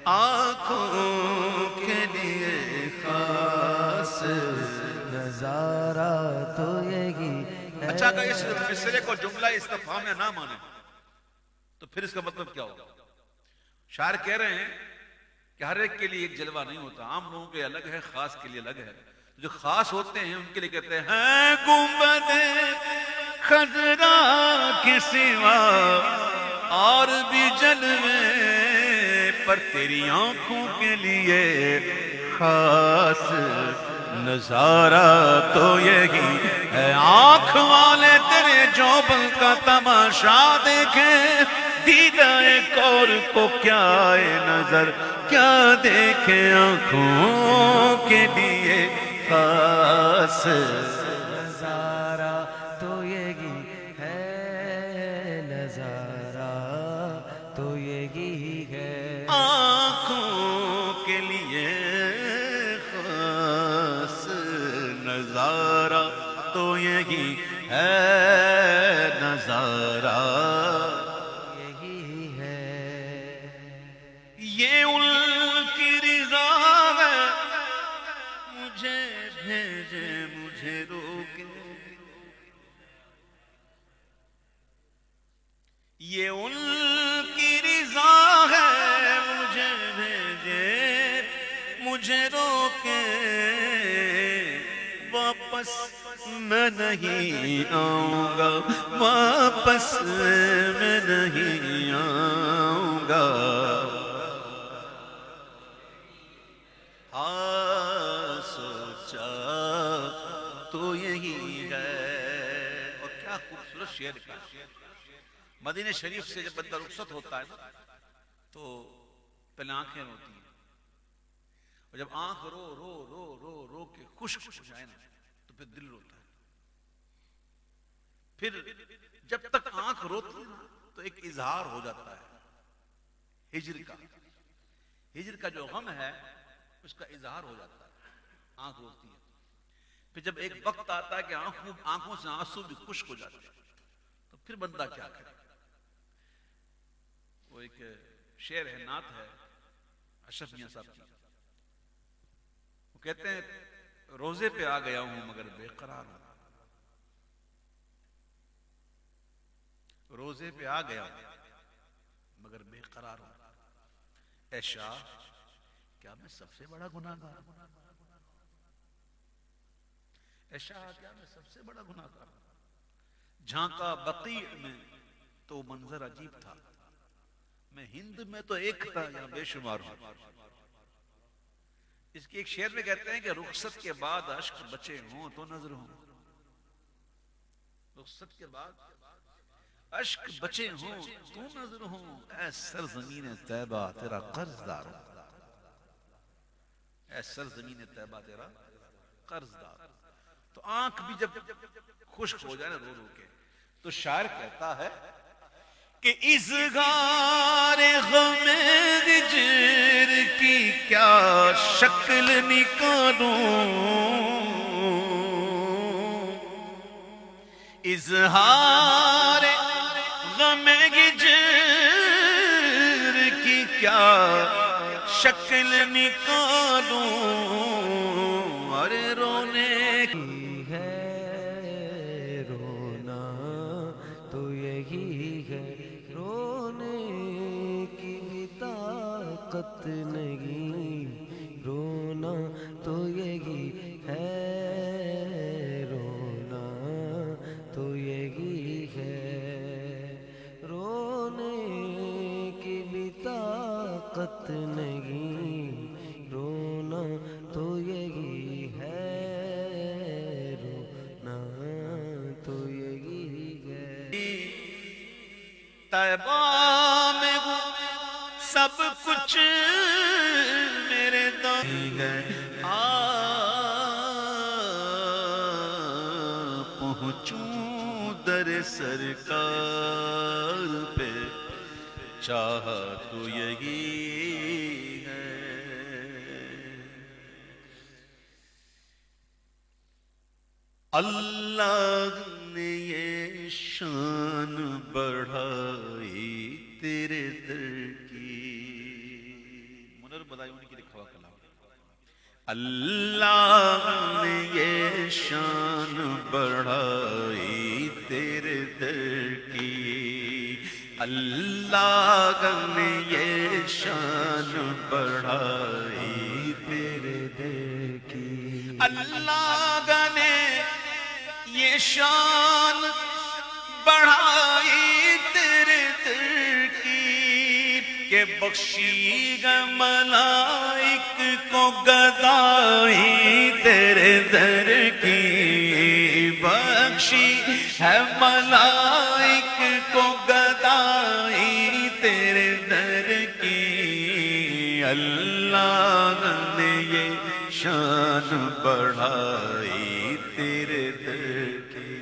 آنکھوں کے لیے خاص نظارہ تو یہی ہے۔ اچھا اگر اس مصرے کو جملہ استفہامیہ نہ مانے تو پھر اس کا مطلب کیا ہوگا؟ شاعر کہہ رہے ہیں کہ ہر ایک کے لیے ایک جلوہ نہیں ہوتا، عام لوگوں کے الگ ہے، خاص کے لیے الگ ہے، جو خاص ہوتے ہیں ان کے لیے کہتے ہیں گنبد خضرا کے سوا اور بھی جلوے، پر تیری آنکھوں کے لیے خاص نظارہ تو یہی ہے، آنکھ والے تیرے جوبن کا تماشا دیکھیں، دیدہ ایک اور کو کیا ہے نظر، کیا دیکھے آنکھوں کے لیے خاص نظارہ تو یہی ہے، نظارہ تو یہی ہے، آنکھوں کے لیے خاص نظارہ تو یہی ہے، نظارہ یہی ہے، یہ ان کی رضا ہے، مجھے بھیجے مجھے روکے، یہ ان کی رضا ہے، مجھے بھیجے مجھے روکے، واپس میں نہیں آؤں گا، واپس میں نہیں آؤں گا، ہاں سوچا تو یہی ہے۔ اور کیا خوبصورت شعر کا مدینہ شریف سے جب بندہ رخصت ہوتا ہے نا تو پہلے آنکھیں روتی ہیں، اور جب آنکھ رو رو رو رو رو کے خشک ہو جائے نا تو پھر دل روتا ہے۔ پھر جب تک آنکھ روتی ہے نا تو ایک اظہار ہو جاتا ہے ہجر کا، ہجر کا جو غم ہے اس کا اظہار ہو جاتا ہے، آنکھ روتی ہے۔ پھر جب ایک وقت آتا ہے کہ آنکھوں سے آنسو بھی خشک ہو جاتے ہیں تو پھر بندہ کیا کرے۔ وہ ایک شعر ہے، نعت ہے اشرف میاں صاحب کی، وہ کہتے ہیں روزے پہ آ گیا ہوں مگر بے قرار ہوں، روزے پہ آ گیا ہوں مگر بے قرار ہوں، اے شاہ کیا میں سب سے بڑا گناہگار ہوں، اے شاہ کیا میں سب سے بڑا گناہگار ہوں۔ جھانکا بقیع میں تو منظر عجیب تھا، میں ہند میں تو ایک تھا یا بے شمار ہوں۔ اس کی ایک شعر میں کہتے ہیں کہ رخصت کے بعد اشک بچے ہوں تو نظر ہوں، رخصت کے بعد اشک بچے ہوں تو نظر ہوں، اے سرزمین طیبہ تیرا قرض دار ہوں، اے سرزمین طیبہ تیرا قرض دار۔ تو آنکھ بھی جب خشک ہو جائے نا رو رو کے تو شاعر کہتا ہے کہ اظہار غم ہجر کی کیا شکل نکالوں، اظہار غم ہجر کی کیا شکل نکالوں، ارے رونے ہے رونا تو یہی ہے، رونے کی بھی طاقت نہیں، رونا تو یہی ہے، رونا تو یہی ہے، رونے کی بھی طاقت نہیں، رونا تو یہی ہے، رونا تو یہی ہے، طیبہ میں وہ سب کچھ میرے دل ہے، پہنچوں در سرکار پہ چاہا تو یہی ہے۔ اللہ نے یہ شان بڑھائی تیرے در کی، منر بدائی انہی کی لکھا ہوا کلام، اللہ نے یہ شان بڑھائی تیرے در کی، اللہ نے یہ شان بڑھائی تیرے در کی، اللہ نے یہ شان بڑھائی تیرے در کی، کہ بخشی گا ملائک کو گدائی تیرے در کی، بخشی ہے ملائک کو گدائی تیرے در کی، اللہ نے یہ شان بڑھائی تیرے در کی۔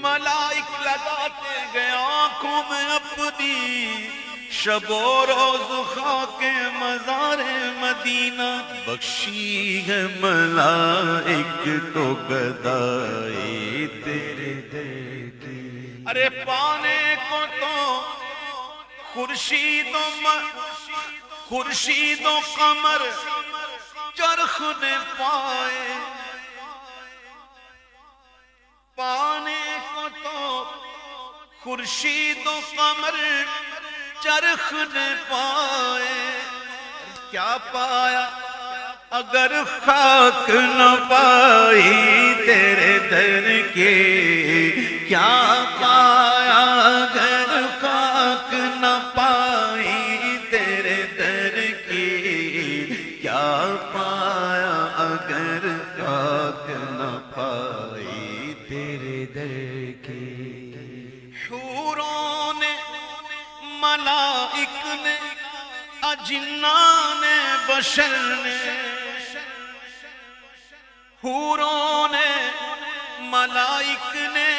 ملائک لگاتے گئے آنکھوں میں اپنی، شب و روز خاک مزار مدینہ، بخشی ہے ملائک کو گدائی تیرے در کی۔ ارے پانے کو تو خورشید و قمر چرخ نے پائے، پانے کو تو خورشید و قمر چرخ نے پائے، کیا پایا اگر خاک نہ پائی تیرے در کے، کیا پایا اگر خاک نہ پائی تیرے در کی، کیا پایا اگر خاک نہ پائی تیرے در کی۔ حوروں نے، ملائک نے، اجنان نے، بشر نے، حوروں نے، ملائک نے،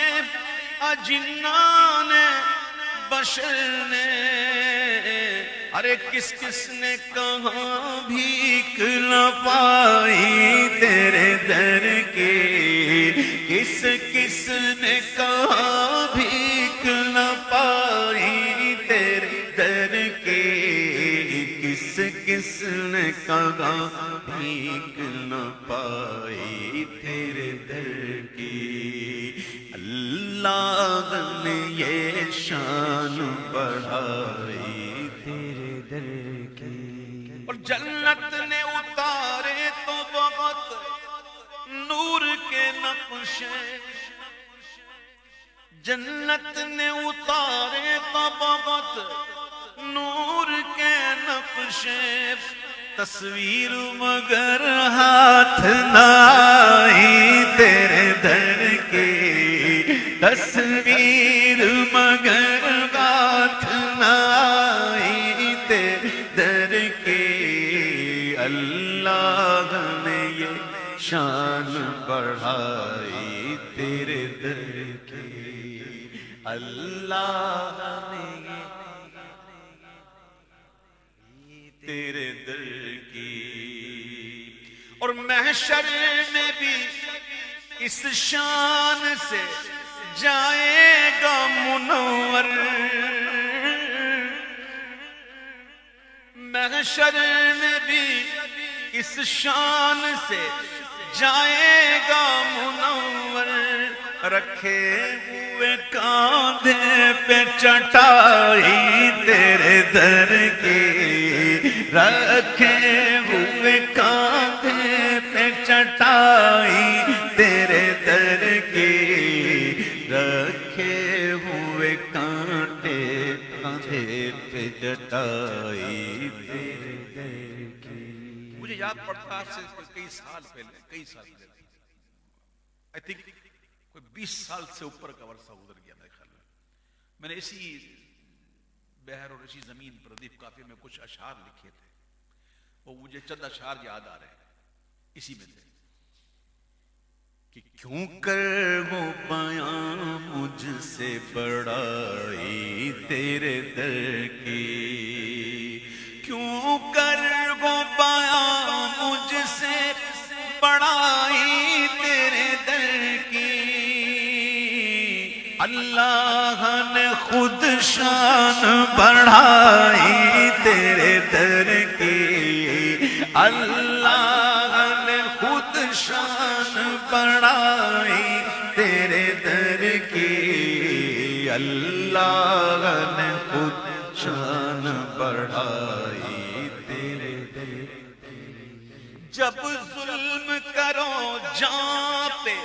اجنان نے، بشر نے، ارے کس کس نے کہاں بھیک نہ پائی تیرے در کی، کس کس نے کہاں بھیک نہ پائی تیرے در کی، کس کس نے کہاں بھیک نہ پائی تیرے در کی، اللہ نے یہ شان بڑھائی تیرے در کی۔ اور جنت نے اتارے تو بہت نور کے نقشے، جنت نے اتارے تو بہت نور کے نقشے، تصویر مگر ہاتھ نہ آئی تیرے در کی، تصویر مگر ہاتھ نہ آئی تیرے در کی، اللہ نے یہ شان بڑھائی تیرے در کی، اللہ نے تیرے در کی۔ اور محشر میں بھی اس شان سے جائے گا منور، محشر میں بھی اس شان سے جائے گا منور، رکھے ہوئے کاندھے پہ چٹائی تیرے در کی، رکھے ہوئے کاندھے پہ چٹائی تیرے در کی، رکھے ہوئے کانٹے کاندھے پہ چٹائی تیرے در کی۔ مجھے یاد پڑتا ہے سے کئی سال پہلے I think کوئی 20 سال سے اوپر کا عرصہ گزر گیا میرے خیال میں نے اسی بحر اور اسی زمین پر ردیف کافی میں کچھ اشعار لکھے تھے، وہ مجھے چند اشعار یاد آ رہے ہیں، اسی میں تھے کہ کیوں کر وہ بیاں مجھ سے بڑائی تیرے در کی، کیوں کر وہ بیاں مجھ سے بڑائی تیرے در کی، اللہ نے خود شان بڑھائی تیرے در کی، اللہ نے خود شان بڑھائی تیرے در کی، اللہ نے خود شان بڑھائی تیرے در کی۔ جب ظلم کرو جہاں پہ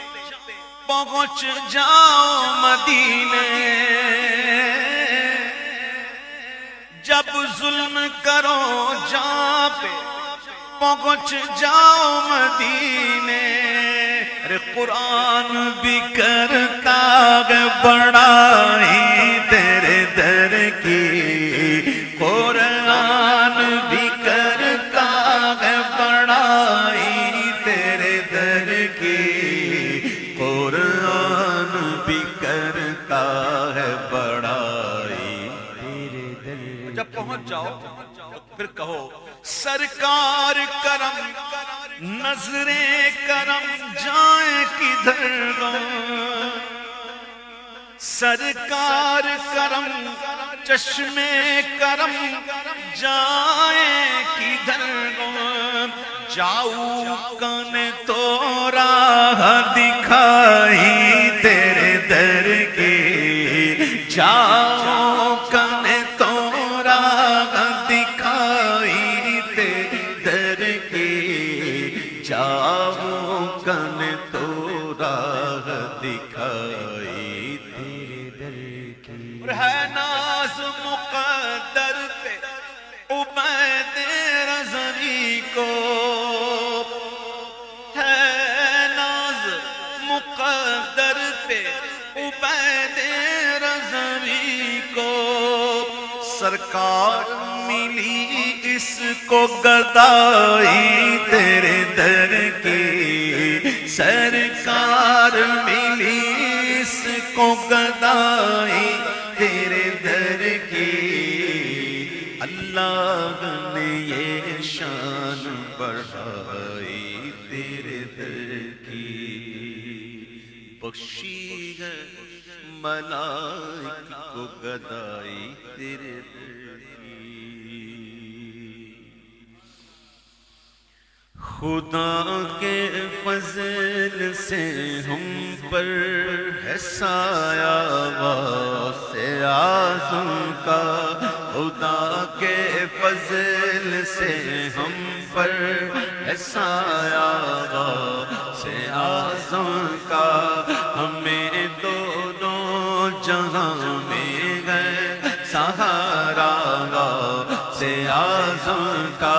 پہنچ جاؤ مدینے، جب ظلم کرو جہاں پہ پہنچ جاؤ مدینے، ارے قرآن بھی کرتا ہے بڑائی تیرے در کی، قرآن بھی کرتا ہے بڑائی تیرے در کی، قرآن بھی کرتا ہے بڑائی تیرے در جب پہنچ جاؤ پھر کہو سرکار کرم نظریں کرم جائیں کدھر گو، سرکار کرم چشمے کرم جائیں کدھر گو، جاؤ کن تو راہ دکھائی تیرے در کی، جاؤ کن تو راہ دکھائی تیرے در کی، جاؤ کن تو راہ دکھائی تیرے در کی، اور ہے ناز مقدر پہ عبید رضوی کو، ہے ناز مقدر پہ عبید رضوی کو، سرکار ملی اس کو گدائی تیرے در کی، سرکار ملی اس کو گدائی تیرے در کی، اللہ نے یہ شان بڑھائی تیرے در کی، بخشی ہے ملائک کو گدائی تیرے در کی، خدا کے فضل سے ہم پر ہے سایہ واسع اعظم کا، خدا کے فضل سے ہم پر ہے سایہ واسع اعظم کا، ہمیں دونوں جہاں میں گئے سہارا واسع اعظم کا،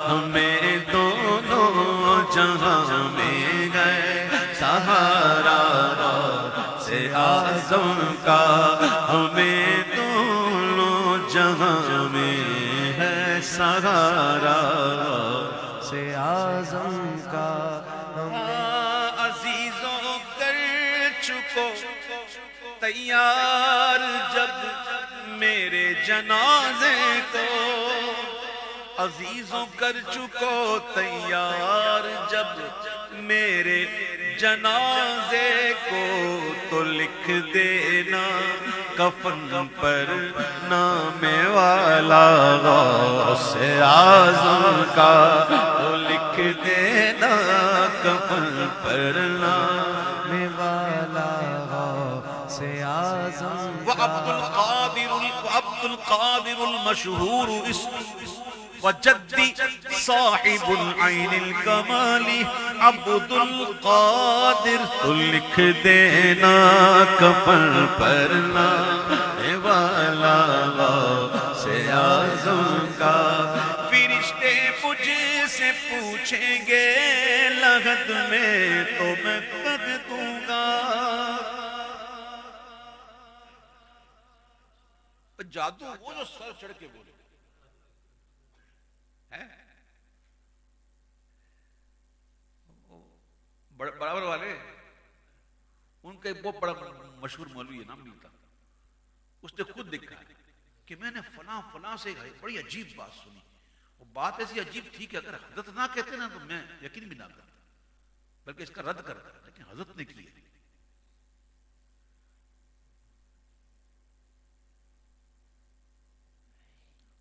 ہمیں دونوں جہاں میں گئے سہارا سے اعظم کا، ہمیں دونوں جہاں میں ہے سہارا سے اعظم کا، عزیزوں کر چکو تیار جب میرے جنازے کو، عزیزوں کر چکو تیار جب میرے جنازے کو، تو لکھ دینا کفن پر نام والا غوث اعظم کا، تو لکھ دینا کفن پر نام والا غوث اعظم کا، وعبد القادر المشہور اسم وجدی صاحب العین الکمال عبد القادر، تو لکھ دینا کفن پر نام والا غوث اعظم کا، فرشتے مجھ سے پوچھیں گے لحد میں تو میں کر دوں گا، جادو وہ جو سر چڑھ کے بولے برابر والے، ان کا ایک بہت بڑا مشہور مولوی ہے، نام نہیں تھا، اس نے خود لکھا ہے کہ میں نے فلاں فلاں سے بڑی عجیب بات سنی، وہ بات ایسی عجیب تھی کہ اگر حضرت نہ کہتے نا تو میں یقین بھی نہ کرتا، بلکہ اس کا رد کرتا، لیکن حضرت نے کی ہے۔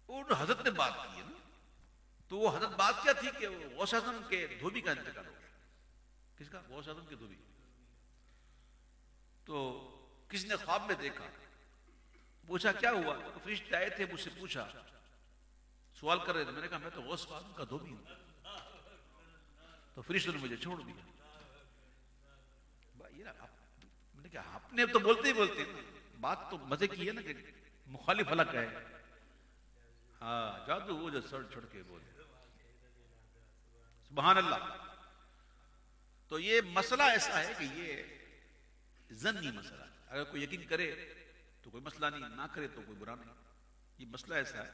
اور حضرت نے بات کی ہے نا، تو وہ حضرت بات کیا تھی کہ غوث اعظم کے دھوبی کا انتقال ہو گیا۔ کس کا؟ غوث اعظم کے دھوبی۔ تو کسی نے خواب میں دیکھا، پوچھا کیا ہوا؟ تو فرشتے آئے تھے، مجھ سے پوچھا، سوال کر رہے تھے، میں نے کہا میں تو غوث اعظم کا دھوبی ہوں، تو فرشتوں نے مجھے چھوڑ دیا۔ میں نے کہا اپنے تو بولتے ہی بولتے ہیں، بات تو مزے کی ہے نا کہ مخالف حلق ہے۔ ہاں جادو وہ جو سر چھڑ کے بولے، سبحان اللہ۔ تو یہ مسئلہ ایسا ہے کہ یہ ظنی مسئلہ ہے. اگر کوئی یقین کرے تو کوئی مسئلہ نہیں، نہ کرے تو کوئی برا نہیں. یہ مسئلہ ایسا ہے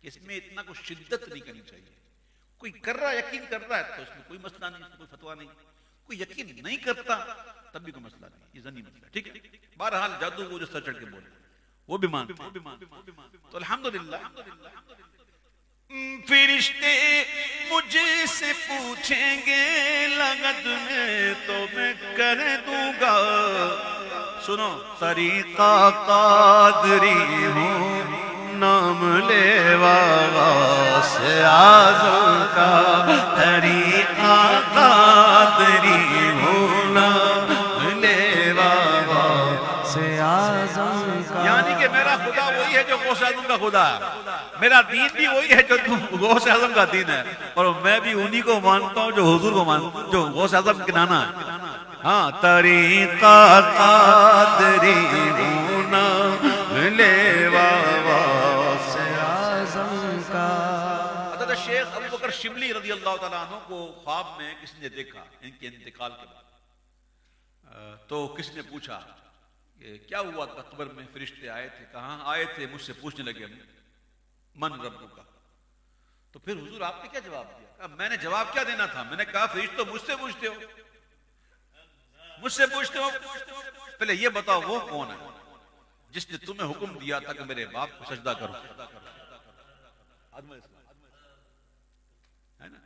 کہ اس میں اتنا کوئی شدت نہیں کرنی چاہیے. کوئی کر رہا ہے، یقین کر رہا ہے تو اس میں کوئی مسئلہ نہیں، کوئی فتویٰ نہیں. کوئی یقین نہیں کرتا تب بھی کوئی مسئلہ نہیں. یہ ظنی مسئلہ ہے. ٹھیک ہے. بہرحال جادو وہ جو سر چڑھ کے بولے وہ بھی مانتے ہیں. تو الحمدللہ فرشتے مجھ سے پوچھیں گے لغت میں تو میں کر دوں گا. سنو، طریقہ قادری ہوں، نام لیوا غوث اعظم کا. طریقہ قادری ہوں، نام لیوا غوث اعظم کا. یعنی کہ میرا خدا وہی ہے جو غوث اعظم کا خدا ہے، میرا دین بھی وہی ہے جو غوث اعظم کا دین ہے، اور میں بھی انہی کو مانتا ہوں جو حضور کو مانتا ہوں، جو غوث اعظم کے نانا ہے. ہاں طریقہ قادری ہوں، نام لیوا غوث اعظم کا. حضرت شیخ ابو بکر شبلی رضی اللہ تعالیٰ عنہ کو خواب میں کس نے دیکھا ان کے انتقال کے بعد. تو کس نے پوچھا کہ کیا ہوا تھا؟ قبر میں فرشتے آئے تھے. کہاں آئے تھے؟ مجھ سے پوچھنے لگے من ربو کا. تو پھر حضور آپ نے کیا جواب دیا؟ کہا میں نے جواب کیا دینا تھا؟ میں نے کہا فرشتوں مجھ سے پوچھتے ہو، مجھ سے پوچھتے ہو. پہلے یہ بتاؤ وہ کون ہے جس نے تمہیں حکم دیا تھا کہ میرے باپ کو سجدہ کرو؟ ہے نا؟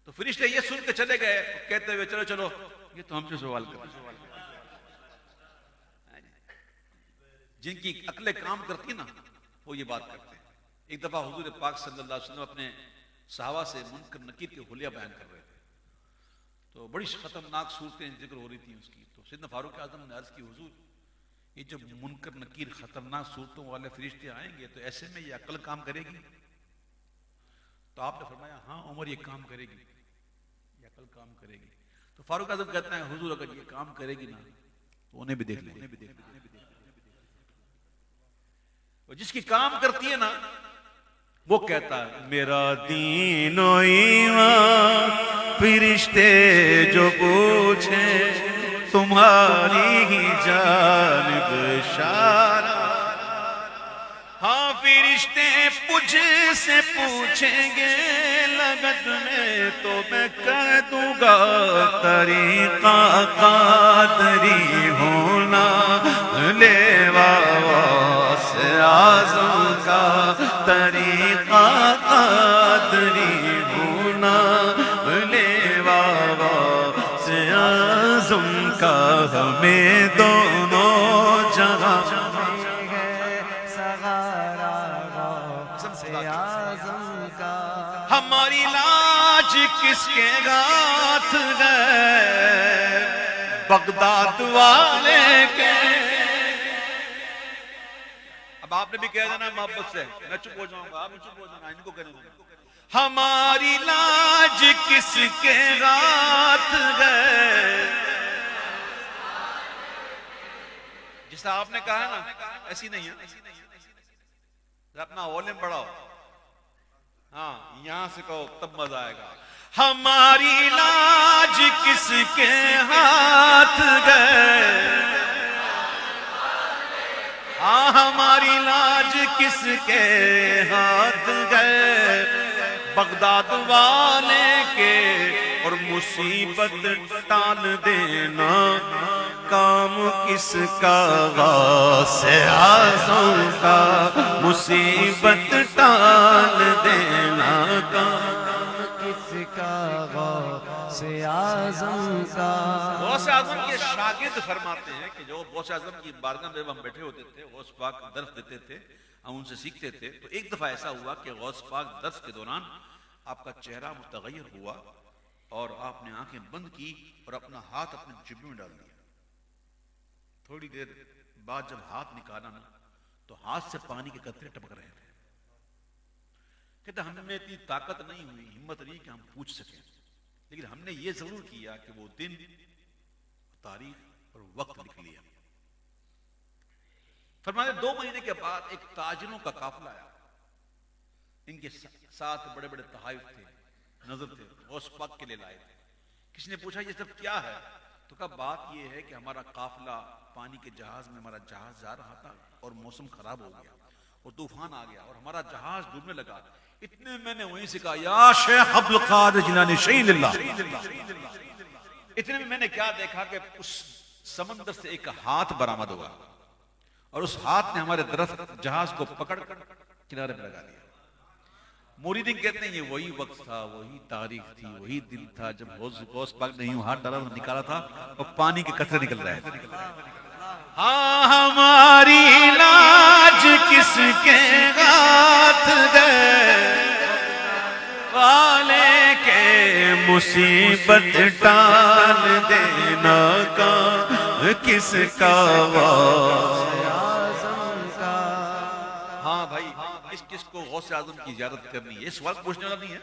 تو فرشتے یہ سن کے چلے گئے کہتے ہوئے چلو چلو یہ تو ہم سے سوال کرتے. جن کی عقلیں کام کرتی نا وہ یہ بات کرتے ہیں. ایک دفعہ حضور پاک صلی اللہ علیہ وسلم اپنے صحابہ سے منکر نکیر کے حلیہ بیان کر رہے تھے. تو بڑی خطرناک صورتیں ذکر ہو رہی تھیں اس کی. تو سیدنا فاروق اعظم نے عرض کی حضور یہ جب منکر نکیر خطرناک صورتوں والے فرشتے آئیں گے تو ایسے میں یہ عقل کام کرے گی؟ تو آپ نے فرمایا ہاں عمر یہ کام کرے گی، یہ عقل کام کرے گی. تو فاروق اعظم کہتا ہے حضور اگر یہ کام کرے گی نا تو انہیں بھی دیکھ لیں. جس کی کام کرتی ہے نا وہ کہتا ہے میرا دین و ایمان فرشتے جو پوچھیں تمہاری ہی جانب اشارہ. ہاں فرشتے مجھ سے پوچھیں گے لغت میں تو میں کر دوں گا. طریقہ قادری ہونا لیوا غوث اعظم کا. طریقہ قادری ہونا لیوا غوث اعظم کا. ہمیں دونوں جہاں اعظم کا. ہماری لاج کس کے ہاتھ گئے بغداد والے کے. اب آپ نے بھی کہہ دینا محبت سے، میں چپ ہو جاؤں گا، آپ بھی چپ ہو جانا، ان کو کہنے دیں. ہماری لاج کس کے ہاتھ گئے. جیسا آپ نے کہا نا ایسی نہیں ہے. اپنا والیم بڑھاؤ، ہاں یہاں سے کہو تب مزہ آئے گا. ہماری لاج کس کے ہاتھ گئے. ہاں ہماری لاج کس کے ہاتھ گئے بغداد والے کے. اور مصیبت ٹال دینا کام کس کا غوث اعظم کا. مصیبت ٹال دینا کام کس کا غوث اعظم کا. غوث اعظم کے شاگرد فرماتے ہیں کہ جو غوث اعظم کی بارگاہ میں ہم بیٹھے ہوتے تھے غوث پاک درس دیتے تھے، ہم ان سے سیکھتے تھے. تو ایک دفعہ ایسا ہوا کہ غوث پاک درس کے دوران آپ کا چہرہ متغیر ہوا اور آپ نے آنکھیں بند کی اور اپنا ہاتھ اپنے جبے میں ڈال دیا. تھوڑی دیر بعد جب ہاتھ نکالا نا تو ہاتھ سے پانی کے قطرے ٹپک رہے تھے. کہتے ہم میں اتنی طاقت نہیں ہوئی، ہمت نہیں کہ ہم پوچھ سکیں، لیکن ہم نے یہ ضرور کیا کہ وہ دن، تاریخ اور وقت لکھ لیا. فرماتے 2 مہینے کے بعد ایک تاجروں کا قافلہ آیا. ان کے ساتھ بڑے بڑے تحائف تھے، نظر تھے، غوث پاک کے لیے لائے تھے کسی نے پوچھا یہ سب کیا ہے؟ تو کہا بات یہ ہے کہ ہمارا قافلہ پانی کے جہاز میں، ہمارا جہاز جا رہا تھا اور موسم خراب ہو گیا اور طوفان آ گیا اور ہمارا جہاز ڈوبنے لگا. اتنے میں نے وہیں سے کہا یا شیخ عبد القادر جیلانی شہید اللہ. اتنے میں نے کیا دیکھا کہ اس سمندر سے ایک ہاتھ برآمد ہوا اور اس ہاتھ نے ہمارے درخت جہاز کو پکڑ کر کنارے میں لگا دیا. موریدین کہتے ہیں یہ وہی وقت تھا، وہی تاریخ تھی، وہی دن تھا جب غوث پاک نے یوں ہاتھ ڈالا اور نکالا تھا اور پانی کے قطرے نکل رہے تھے. ہاں ہماری لاج کس کے ہاتھ گئے، والے کے مصیبت ٹال دینا کا کس کا ہاں بھائی کس کو غوث اعظم کی زیارت کرنی ہے؟ یہ سوال پوچھنے والا نہیں ہے،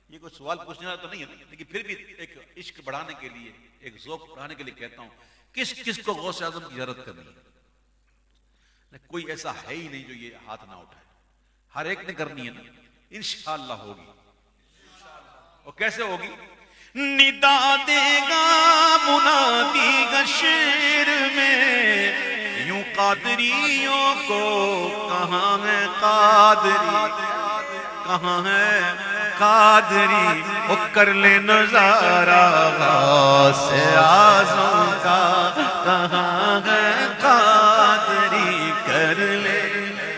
یہ کوئی سوال پوچھنے والا تو نہیں ہے، لیکن پھر بھی ایک عشق بڑھانے کے لیے، ایک ذوق بڑھانے کے لیے کہتا ہوں کس کو غوث اعظم کی زیارت کرنی ہے؟ کوئی ایسا ہے ہی نہیں جو یہ ہاتھ نہ اٹھائے. ہر ایک نے کرنی ہے نا، انشاءاللہ ہوگی. اور کیسے ہوگی؟ ندا دے گا منادی گا شیر میں، یوں قادریوں کو کہاں ہے قادری، کہاں ہے قادری، وہ کر لے نظارہ غوث اعظم کا، کہاں ہے قادری، کر لے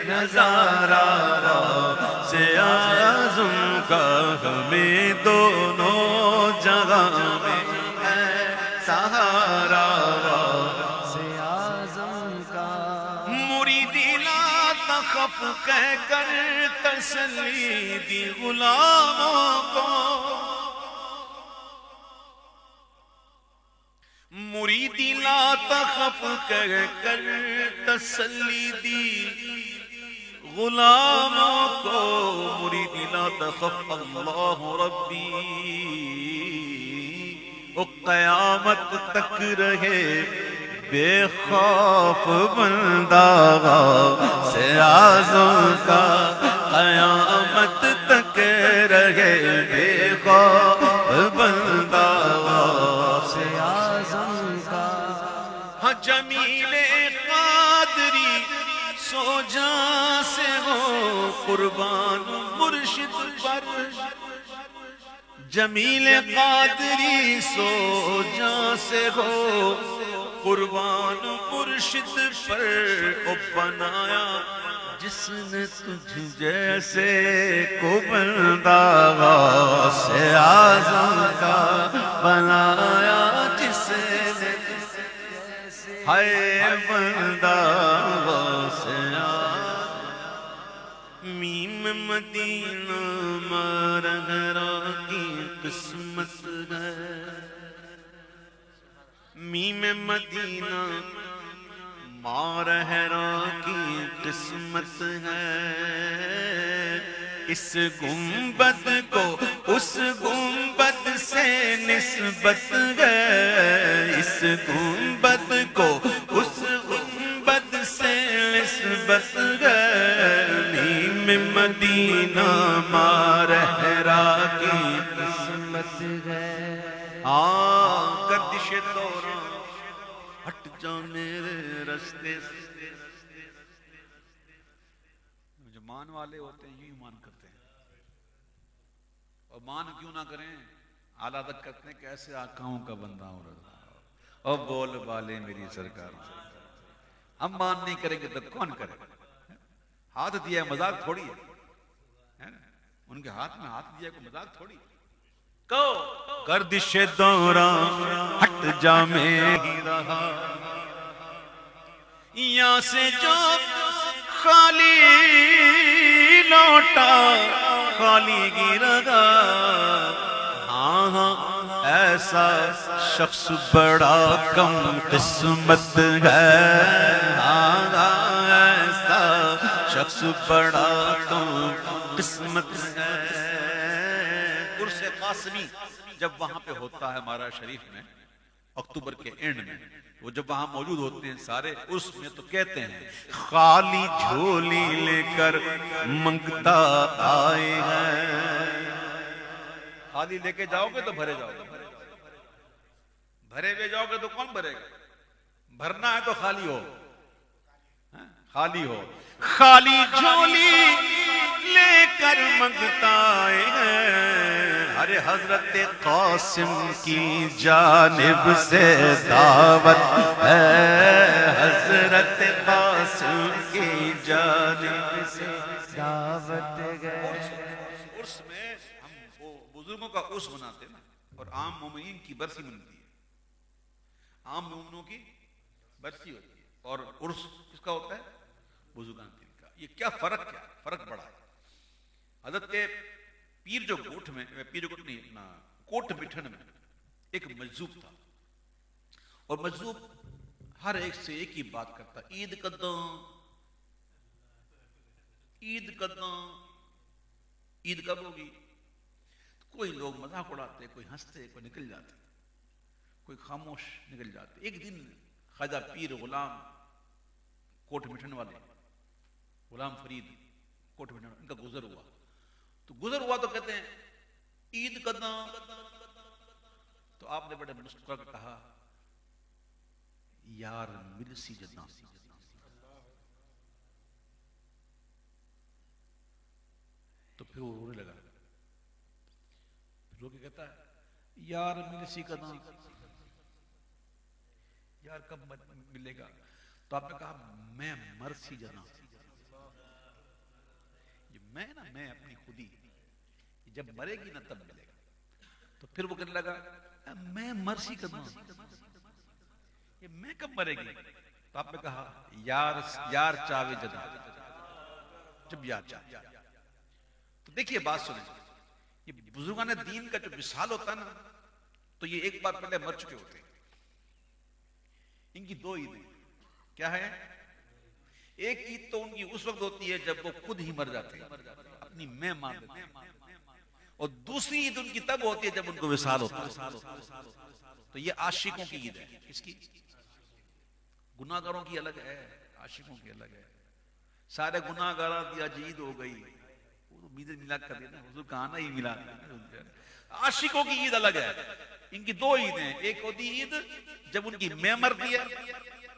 نظارہ غوث اعظم کا، ہمیں دونوں جگہ میں ہے سہارا غوث اعظم کا. مریدی لا تخف کہہ کر تسلی دی غلاموں کو، مریدی لا تخف کہہ کر تسلی دی غلاموں کو، مریدی لا تخف اللہ ربی، وہ قیامت تک رہے بے خوف بندہ غوث اعظم کا، قیامت تک رہے بے خوف بندہ غوث اعظم کا. ہاں جمیل قادری سو جاں سے ہو قربان مرشد پر، جمیل قادری سو جاں سے ہو قربان مرشد پر، او بنایا جس نے تجھ جیسے کو بندہ غوث اعظم کا، بنایا جس نے ہے بندہ غوث اعظم. میم مدینہ مارغرا کی قسمت ہے، میم مدینہ مارغرا کی قسمت ہے، اس گنبد کو اس گنبد سے نسبت ہے، اس گنبد کو اس گنبد سے نسبت ہے، میم مدینہ مارغرا کی قسمت ہے. گردش دوران ہٹ جا میرے رستے سے. جو مان والے ہوتے ہیں یوں ہی مان کرتے ہیں، اور مان کیوں نہ کریں، اعلیٰ تک کرتے ہیں کہ ایسے آقاؤں کا بندہ ہو رہا اور بول والے میری سرکار. ہم مان نہیں کریں گے تو کون کرے؟ ہاتھ دیا ہے مذاق تھوڑی ہے، ان کے ہاتھ میں ہاتھ دیا کوئی مذاق تھوڑی ہے. گردش دوران ہٹ جا میں ہی رہا، یہاں سے جو خالی لوٹا خالی ہی رہا. ہاں ہاں ایسا شخص بڑا کم قسمت ہے، ہاں ہاں ایسا شخص بڑا کم قسمت ہے. عرس قاسمی جب وہاں پہ ہوتا ہے ہمارا شریف میں اکتوبر کے اینڈ میں، وہ جب وہاں موجود ہوتے ہیں سارے عرس میں، تو کہتے ہیں خالی جھولی لے کر منگتا آئے ہیں. خالی لے کے جاؤ گے تو بھرے جاؤ گے، بھرے ہوئے جاؤ گے تو کون بھرے گا؟ بھرنا ہے تو خالی ہو، خالی ہو. خالی جھولی لے کر منگتا ہے، ارے حضرت قاسم کی جانب سے دعوت ہے، حضرت قاسم کی جانب سے دعوت گئے. عرس میں ہم وہ بزرگوں کا عرس مناتے ہیں نا، اور عام مومنین کی برسی منتی ہے. عام مومنوں کی برسی ہوتی ہے اور عرس کس کا ہوتا ہے؟ بزرگان دین کا. یہ کیا فرق بڑا ہے. حضرت پیر جو گوٹھ میں، پیر جو گوٹھ نہیں اپنا کوٹ مٹھن میں ایک مجذوب تھا، اور مجذوب ہر ایک سے ایک ہی بات کرتا، عید کداں، عید کداں، عید کب ہوگی. کوئی لوگ مذاق اڑاتے، کوئی ہنستے، کوئی نکل جاتے، کوئی خاموش نکل جاتے. ایک دن خواجہ پیر غلام کوٹ مٹھن والے، غلام فرید کوٹ مٹھن، ان کا گزر ہوا. تو گزر ہوا تو کہتے ہیں عید کداں. تو آپ نے بڑے مسکرا کر کہا یار ملسی جداں. تو پھر وہ رونے لگا، رو کے کہتا ہے یار ملسی کداں، یار کب ملے گا. تو آپ نے کہا میں مرسی جداں. یہ میں نا، میں اپنی خودی جب مرے گی نا تب ملے گا. تو پھر وہ کہنے لگا میں مرسی کداں، یہ میں کب مرے گی. تو آپ نے کہا یار چاوے جداں، جب یار چاہے. تو دیکھیے بات سنیں، یہ بزرگان دین کا جو مثال ہوتا ہے نا، تو یہ ایک بار پہلے مر چکے ہوتے ہیں. ان کی دو عیدیں کیا ہے؟ ایک عید تو ان کی اس وقت ہوتی ہے جب وہ خود ہی مر جاتے ہیں، اپنی میں مان دیتے ہیں، اور دوسری عید ان کی تب ہوتی ہے جب ان کو وصال ہوتا ہے. تو یہ عاشقوں کی عید ہے. اس کی گناہگاروں کی الگ ہے، عاشقوں کی الگ ہے. سارے گناہگاراں دی آج عید ہو گئی، میلاد کر دینا، حضور کہانا ہی میلاد. عاشقوں کی عید الگ ہے. ان کی دو عیدیں، ایک ہوتی عید جب ان کی میں مرتی ہے،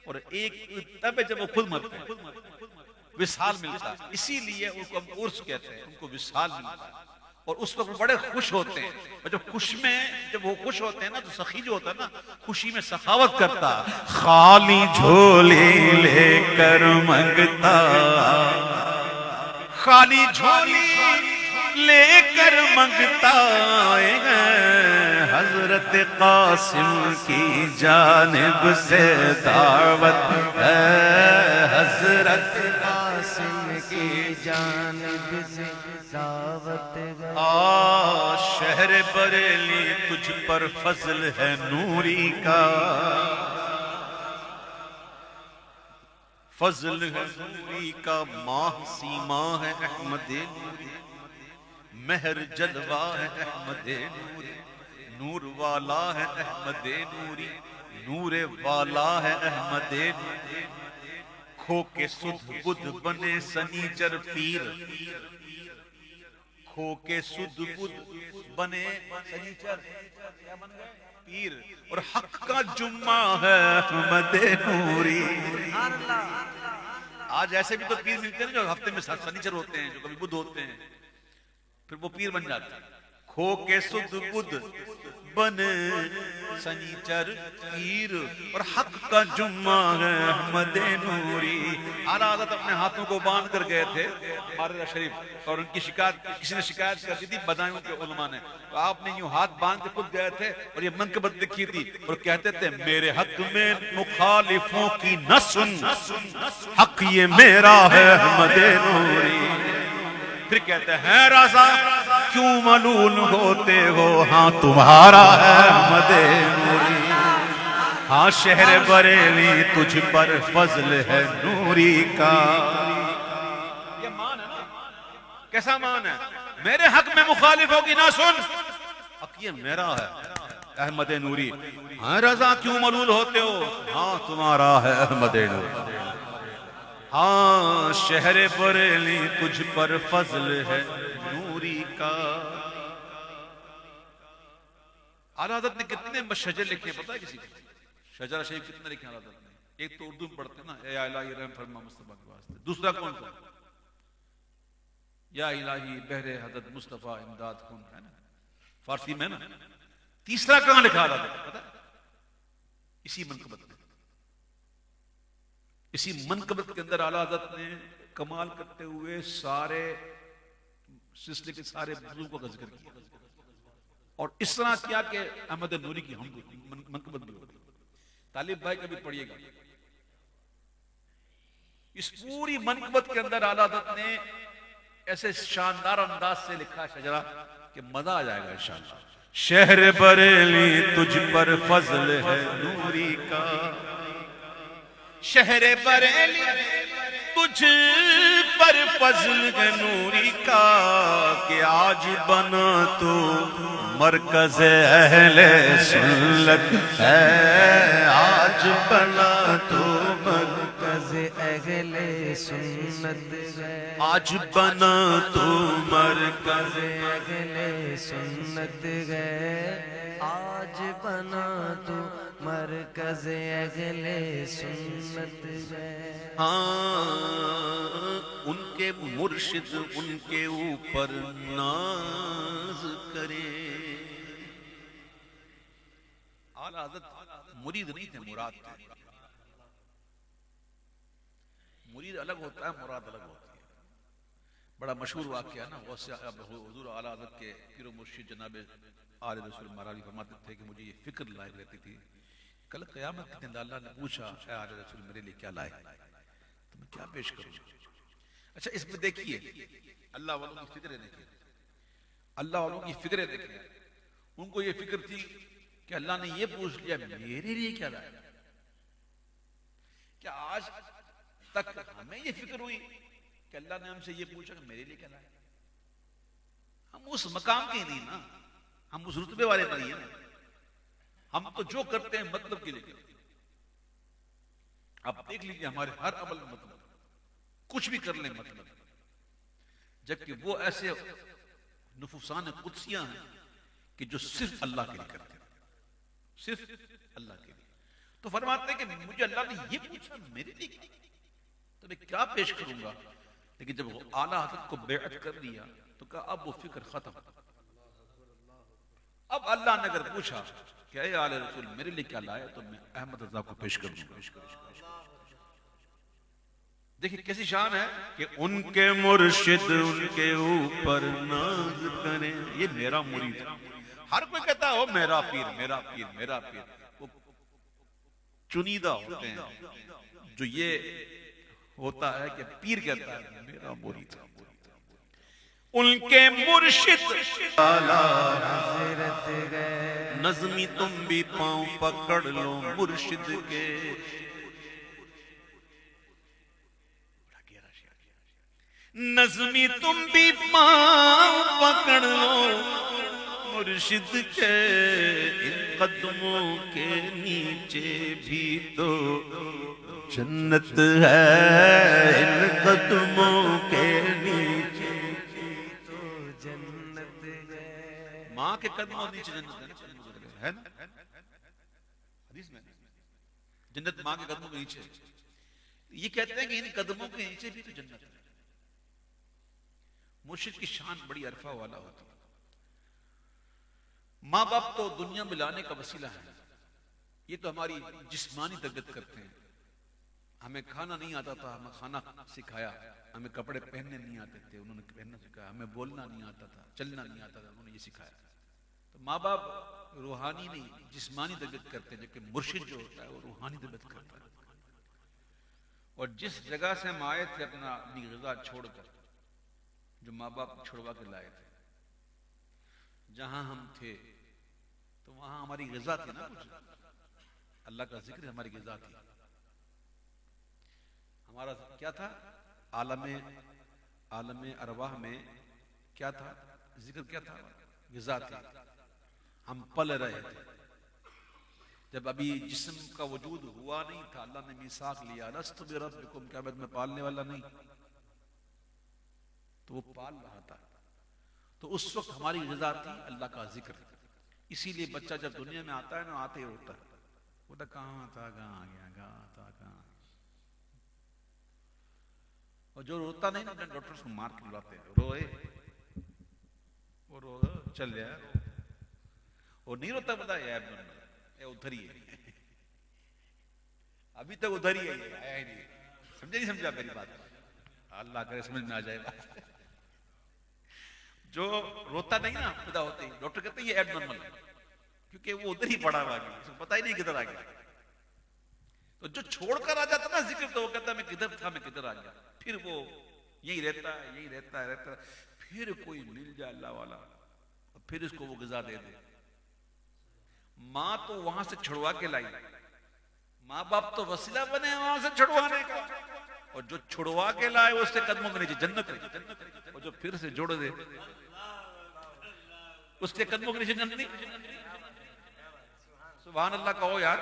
اور ایک عید تب ہے جب وہ خود مرتے ہیں، وصال ملتا ہے. اسی لیے ان کو ہم عرس کہتے ہیں، ان کو وصال ملتا ہے. اور اس وقت بڑے خوش ہوتے ہیں، اور جب وہ خوش ہوتے ہیں نا، تو سخی جو ہوتا ہے نا، خوشی میں سخاوت کرتا. خالی جھولی لے کر منگتا، خالی جھولی لے کر منگتا ہے، حضرت قاسم کی جانب سے دعوت ہے، حضرت قاسم کی جانب سے دعوت گئے. شہر بریلی تجھ پر فضل ہے نوری کا، فضل ہے نوری کا، ماہ سیما ہے احمد نوری، مہر جلوہ ہے احمد نوری، نور والا ہے احمد نوری، نور والا ہے احمد نوری. کھو کے سدھ بدھ بنے سنیچر پیر، کھو کے سدھ بدھ بنے سنیچر پیر، اور حق کا جمعہ ہے احمد نوری. آج ایسے بھی تو پیر ملتے ہیں جو ہفتے میں سنیچر ہوتے ہیں، جو کبھی بدھ ہوتے ہیں، پھر وہ پیر بن جاتے ہیں. کھو کے سدھ بدھ بنے سنیچر پیر، اور حق کا جمعہ ہے احمد نوری. اعلیٰ حضرت اپنے ہاتھوں کو باندھ کر گئے تھے مارزہ شریف، اور ان کی شکایت کسی نے شکایت کر دی تھی بدایوں کے علماء نے. تو آپ نے یوں ہاتھ باندھ کے خود گئے تھے اور یہ منقبت لکھی تھی، اور کہتے تھے میرے حق میں مخالفوں کی نہ سن، حق یہ میرا ہے احمد نوری. پھر کہتے ہیں رضا کیوں ملول ہوتے ہو، ہاں تمہارا ہے احمد نوری، ہاں شہر بریلی تجھ پر فضل ہے نوری کا. یہ مان ہے نا، کیسا مان ہے؟ میرے حق میں مخالفوں کی نہ سن، حق یہ میرا ہے احمد نوری. ہاں رضا کیوں ملول ہوتے ہو، ہاں تمہارا ہے احمد نوری. ہاں شہر بریلی تجھ پر فضل ہے نوری کا. اعلیٰ حضرت نے کتنے شجر لکھے ہیں پتہ ہے کسی کو؟ شجرہ شریف کتنے لکھے ہیں اعلیٰ حضرت نے؟ ایک تو اردو میں پڑھتے ہیں نا، اے الہی رحم فرما مصطفیٰ کے واسطے. دوسرا کون سا؟ یا الہی بہر حضرت مصطفیٰ امداد کن، ہے نا، فارسی میں نا. تیسرا کہاں لکھا اعلیٰ حضرت پتہ ہے؟ اسی منقبت میں. اسی منقبت کے اندر اعلیٰ حضرت نے کمال کرتے ہوئے سارے سلسلے کے سارے بزرگوں کا ذکر کیا، اور اس طرح کیا کہ احمد نوری کی ہم منقبت بھی ہوگی. طالب بھائی کبھی پڑھیے گا، اس پوری منقبت کے اندر اعلیٰ حضرت نے ایسے شاندار انداز سے لکھا شجرہ کہ مزہ آ جائے گا انشاءاللہ. شہر بریلی تجھ پر فضل ہے نوری کا، شہر بریلی تجھ پر فضل ہے نوری کا، کہ آج بنا تو مرکز اہل سنت ہے، آج بنا تو مرکز اہل سنت ہے، آج بنا تو مرکز اہل سنت ہے، آج بنا تو مرکز اہل سنت ہے. ہاں ان کے مرشد ان کے اوپر ناز کرے. اعلیٰ حضرت مرید نہیں تھے، مراد تھے. مرید الگ ہوتا ہے، مراد الگ ہوتی ہے. بڑا مشہور واقعہ نا، حضور اعلیٰ حضرت کے پیر و مرشد جناب آل رسول مرالی فرماتے تھے کہ مجھے یہ فکر لائق رہتی تھی، کل قیامت کے دن اللہ نے پوچھا اے آل رسول میرے لیے کیا لائے، تو میں کیا پیش کروں. اچھا اس میں دیکھیے اللہ والوں کی فکریں دیکھیں، اللہ والوں کی فکریں دیکھیں. ان کو یہ فکر تھی کہ اللہ نے یہ پوچھ لیا میرے لیے کیا لائے. کیا آج تک ہمیں یہ فکر ہوئی کہ اللہ نے ہم سے یہ پوچھا کہ میرے لیے کیا لائے؟ ہم اس مقام کے ہی نہیں نا، ہم اس رتبے والے نہیں ہیں. ہم تو جو کرتے ہیں مطلب کے لیے کرتے ہیں. آپ دیکھ لیجیے ہمارے ہر عمل میں مطلب، کچھ بھی کر لیں مطلب، جبکہ وہ ایسے نفوسان قدسیاں ہیں کہ جو صرف اللہ کے لیے کرتے ہیں، صرف اللہ کے لیے. تو فرماتے ہیں کہ مجھے اللہ نے یہ پوچھا میرے لیے کیا، تو میں کیا پیش کروں گا. لیکن جب وہ اعلیٰ حضرت کو بیعت کر لیا تو کہا اب وہ فکر ختم. اب اللہ نے اگر پوچھا کہ اے آل رسول میرے لیے کیا لائے تو میں احمد رضا کو پیش کروں گا. دیکھیں کیسی شان ہے کہ ان کے مرشد ان کے اوپر ناز کریں. یہ میرا مرید ہے. ہر کوئی کہتا ہے وہ میرا پیر میرا پیر میرا پیر. وہ چنیدہ ہوتے ہیں جو یہ ہوتا ہے کہ پیر کہتا ہے میرا مرید. ان کے مرشد حضرت گئے نظمی تم بھی پاؤں پکڑ لو مرشد کے. نظمی تم بھی پاؤں پکڑ لو مرشد کے. ان قدموں کے نیچے بھی تو جنت ہے، ان قدموں کے نیچے تو جنت ہے. ماں کے قدموں نیچے جنت ہے نا، حدیث میں جنت ماں کے قدموں کے نیچے. یہ کہتے ہیں کہ ان قدموں کے نیچے بھی تو جنت ہے. مرشد کی شان بڑی عرفہ والا ہوتی ہے. ماں باپ تو دنیا میں لانے کا وسیلہ ہے. یہ تو ہماری جسمانی تربیت کرتے ہیں. ہمیں کھانا نہیں آتا تھا، ہمیں کھانا سکھایا. ہمیں کپڑے پہننے نہیں آتے تھے، انہوں نے پہننا سکھایا. ہمیں بولنا نہیں آتا تھا، چلنا نہیں آتا تھا، انہوں نے یہ سکھایا. تو ماں باپ روحانی نہیں جسمانی تربیت کرتے ہیں، جبکہ مرشد جو ہوتا ہے وہ روحانی تربیت کرتا ہے. اور جس جگہ سے ہم آئے تھے اپنی غذا چھوڑ کر، جو ماں باپ چھوڑوا کے لائے تھے، جہاں ہم تھے تو وہاں ہماری غذا تھی نا، کچھ اللہ کا ذکر ہماری غذا تھی. ہمارا کیا تھا؟ عالم ارواح میں کیا تھا؟ ذکر کیا تھا؟ غذا تھی. ہم پل رہے تھے. جب ابھی جسم کا وجود ہوا نہیں تھا، اللہ نے میثاق لیا لست بربکم، کیا میں پالنے والا نہیں؟ تو وہ پال رہا تھا. تو اس وقت ہماری غذا تھی اللہ کا ذکر. اسی لیے بچہ جب دنیا میں آتا ہے نا، آتے ہی روتا ہے، وہ کہاں تھا، کہاں آ گیا، کہاں تھا، کہاں. اور جو روتا نہیں نا، ڈاکٹر اس کو مار کے بلاتے ہیں، روئے وہ رو چل جائے، وہ نہیں روتا، بتا یہ ادھر ہی ہے، ابھی تک ادھر ہی ہے، آیا ہی نہیں. سمجھا نہیں سمجھا میری بات؟ اللہ کرے سمجھ میں آ جائے بات. جو روتا نہیں نا پیدا ہوتے ہی، ڈاکٹر کہتے ہیں یہ ایب نارمل ہے، کیونکہ وہ ادھر ہی پڑا ہوا ہے، اس کو پتہ ہی نہیں کدھر آ گیا. تو جو چھوڑ کر آ جاتا نا ذکر، تو وہ کہتا ہے میں کدھر تھا، میں کدھر آ گیا. پھر وہ یہی رہتا ہے، یہی رہتا ہے. پھر کوئی مل جائے اللہ والا، اور پھر اس کو وہ غذا دے دے. ماں تو وہاں سے چھڑوا کے لائی، ماں باپ تو وسیلہ بنے وہاں سے چھڑوانے کا، اور جو چھڑوا کے لائے اس کے قدموں کے نیچے جنت ہے، اور جو پھر سے جوڑ دے اس کے قدموں کے نیچے جنت نہیں. سبحان اللہ کہو یار.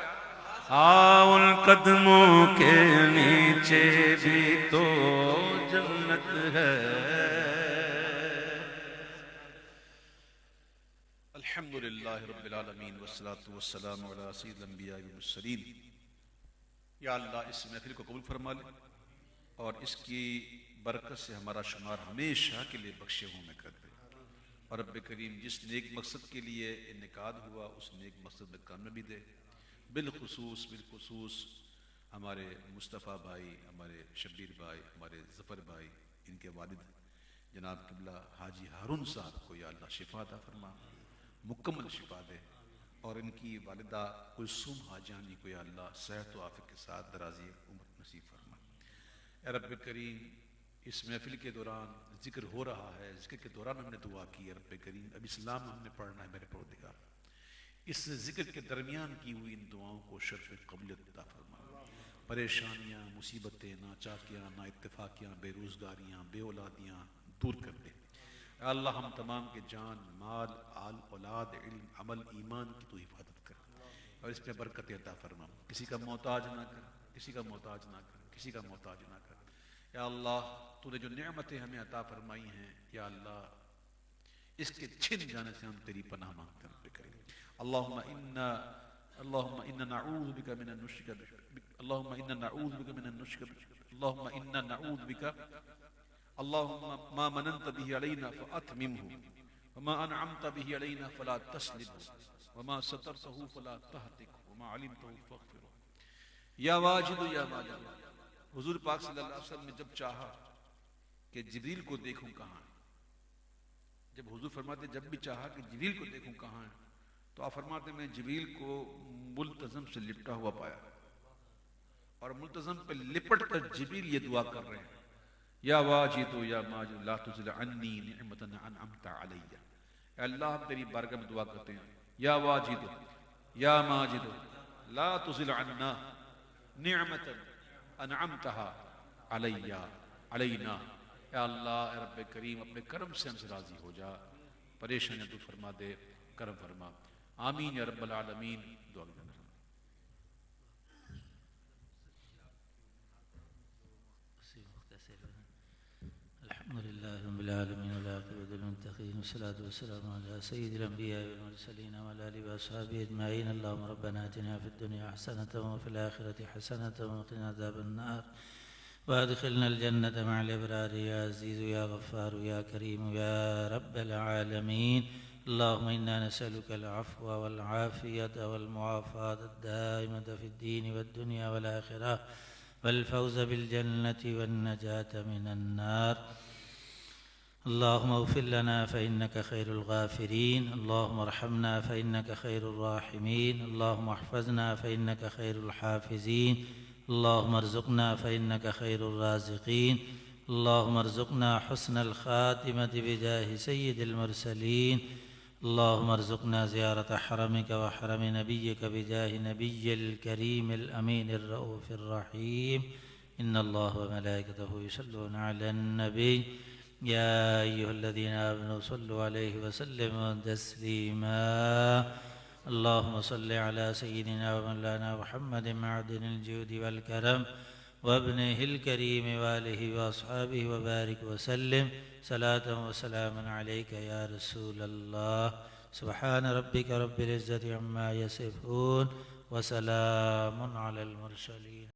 ان قدموں کے نیچے بھی تو جنت ہے. الحمدللہ رب العالمین والصلاة والسلام علی سید الانبیاء والمرسلین. یا اللہ اس محفل کو قبول فرما لے، اور اس کی برکت سے ہمارا شمار ہمیشہ کے لیے بخشے ہوں میں کر دے. اور رب کریم جس نیک مقصد کے لیے انعقاد ہوا اس نیک مقصد میں کامیابی دے. بالخصوص ہمارے مصطفیٰ بھائی، ہمارے شبیر بھائی، ہمارے ظفر بھائی، ان کے والد جناب قبلہ حاجی ہارون صاحب کو یا اللہ شفا عطا فرما، مکمل شفا دے. اور ان کی والدہ کلثوم حاجانی کو یا اللہ صحت و عافیت کے ساتھ درازی عمر نصیب فرما. اے رب کریم اس محفل کے دوران ذکر ہو رہا ہے، ذکر کے دوران ہم نے دعا کی ہے رب کریم، اب اسلام ہم نے پڑھنا ہے میرے پروردگار، اس ذکر کے درمیان کی ہوئی ان دعاؤں کو شرف قبولیت عطا فرما. پریشانیاں، مصیبتیں، ناچاکیاں، نا اتفاقیاں، بے روزگاریاں، بے اولادیاں دور کر دے. اے اللہ ہم تمام کے جان، مال، آل، اولاد، علم، عمل، ایمان کی تو حفاظت کر، اور اس میں برکت عطا فرما. کسی کا محتاج نہ کر، کسی کا محتاج نہ کر، کسی کا محتاج نہ کر. یا اللہ تو نے جو نعمتیں ہمیں عطا فرمائی ہیں، یا اللہ اس کے چھن جانے سے ہم تیری پناہ مانگتے ہیں. اللہم انا نعوذ بک من النشرک اللہم انا نعوذ بک من النشرک اللہم انا نعوذ بک اللہم ما مننت به علینا فاتممه وما انعمت به علینا فلا تسلبه وما سترته فلا تهتكه وما علمته فاغفره. یا واجد یا ماجد. حضور پاک صلی اللہ علیہ وسلم نے جب چاہا کہ جبریل کو دیکھوں کہاں، جب حضور فرماتے جب بھی چاہا کہ جبریل کو دیکھوں کہاں ہے، تو آپ فرماتے میں جبریل کو ملتزم سے لپٹا ہوا پایا، اور ملتزم پہ لپٹ کر جبریل یہ دعا کر رہے ہیں، یا واجد یا ماجد لا تزل عنی نعمتا انعمت علی. اے اللہ ہم تیری بارگاہ میں دعا کرتے ہیں، یا واجد یا ماجد لا تزل عنا نعمتا انعمتها علینا. اے اللہ اے رب کریم اپنے کرم سے ہم سے راضی ہو جا، پریشانیاں دور فرما دے، کرم فرما. آمین یا رب العالمین. دعا کرنا. الحمد لله رب العالمين والعاقبة للمتقين والصلاة والسلام على سيد الأنبياء والمرسلين وعلى آله وأصحابه أجمعين. اللهم ربنا آتنا في الدنيا حسنة وفي الآخرة حسنة وقنا عذاب النار وادخلنا الجنة مع الأبرار يا عزيز يا غفار يا كريم يا رب العالمين. اللهم إنا نسألك العفو والعافية والمعافاة الدائمة في الدين والدنيا والآخرة والفوز بالجنة والنجاة من النار. اللهم اغفر لنا فإنك خير الغافرين، اللهم ارحمنا فإنك خير الراحمين، اللهم احفظنا فإنك خير الحافظين، اللهم ارزقنا فإنك خير الرازقين، اللهم ارزقنا حسن الخاتمة بجاه سيد المرسلين، اللهم ارزقنا زيارة حرمك وحرم نبيك بجاه نبي الكريم الأمين الرؤوف الرحيم. إن الله وملائكته يصلون على النبي يا أيها الذين آمنوا صلوا عليه وسلموا تسليما. اللهم صل على سيدنا ومولانا محمد معدن الجود والكرم وابنه الكريم وآله وأصحابه وبارك وسلم صلاة وسلاما عليك يا رسول الله. سبحان ربك رب العزة عما يصفون وسلام على المرسلين.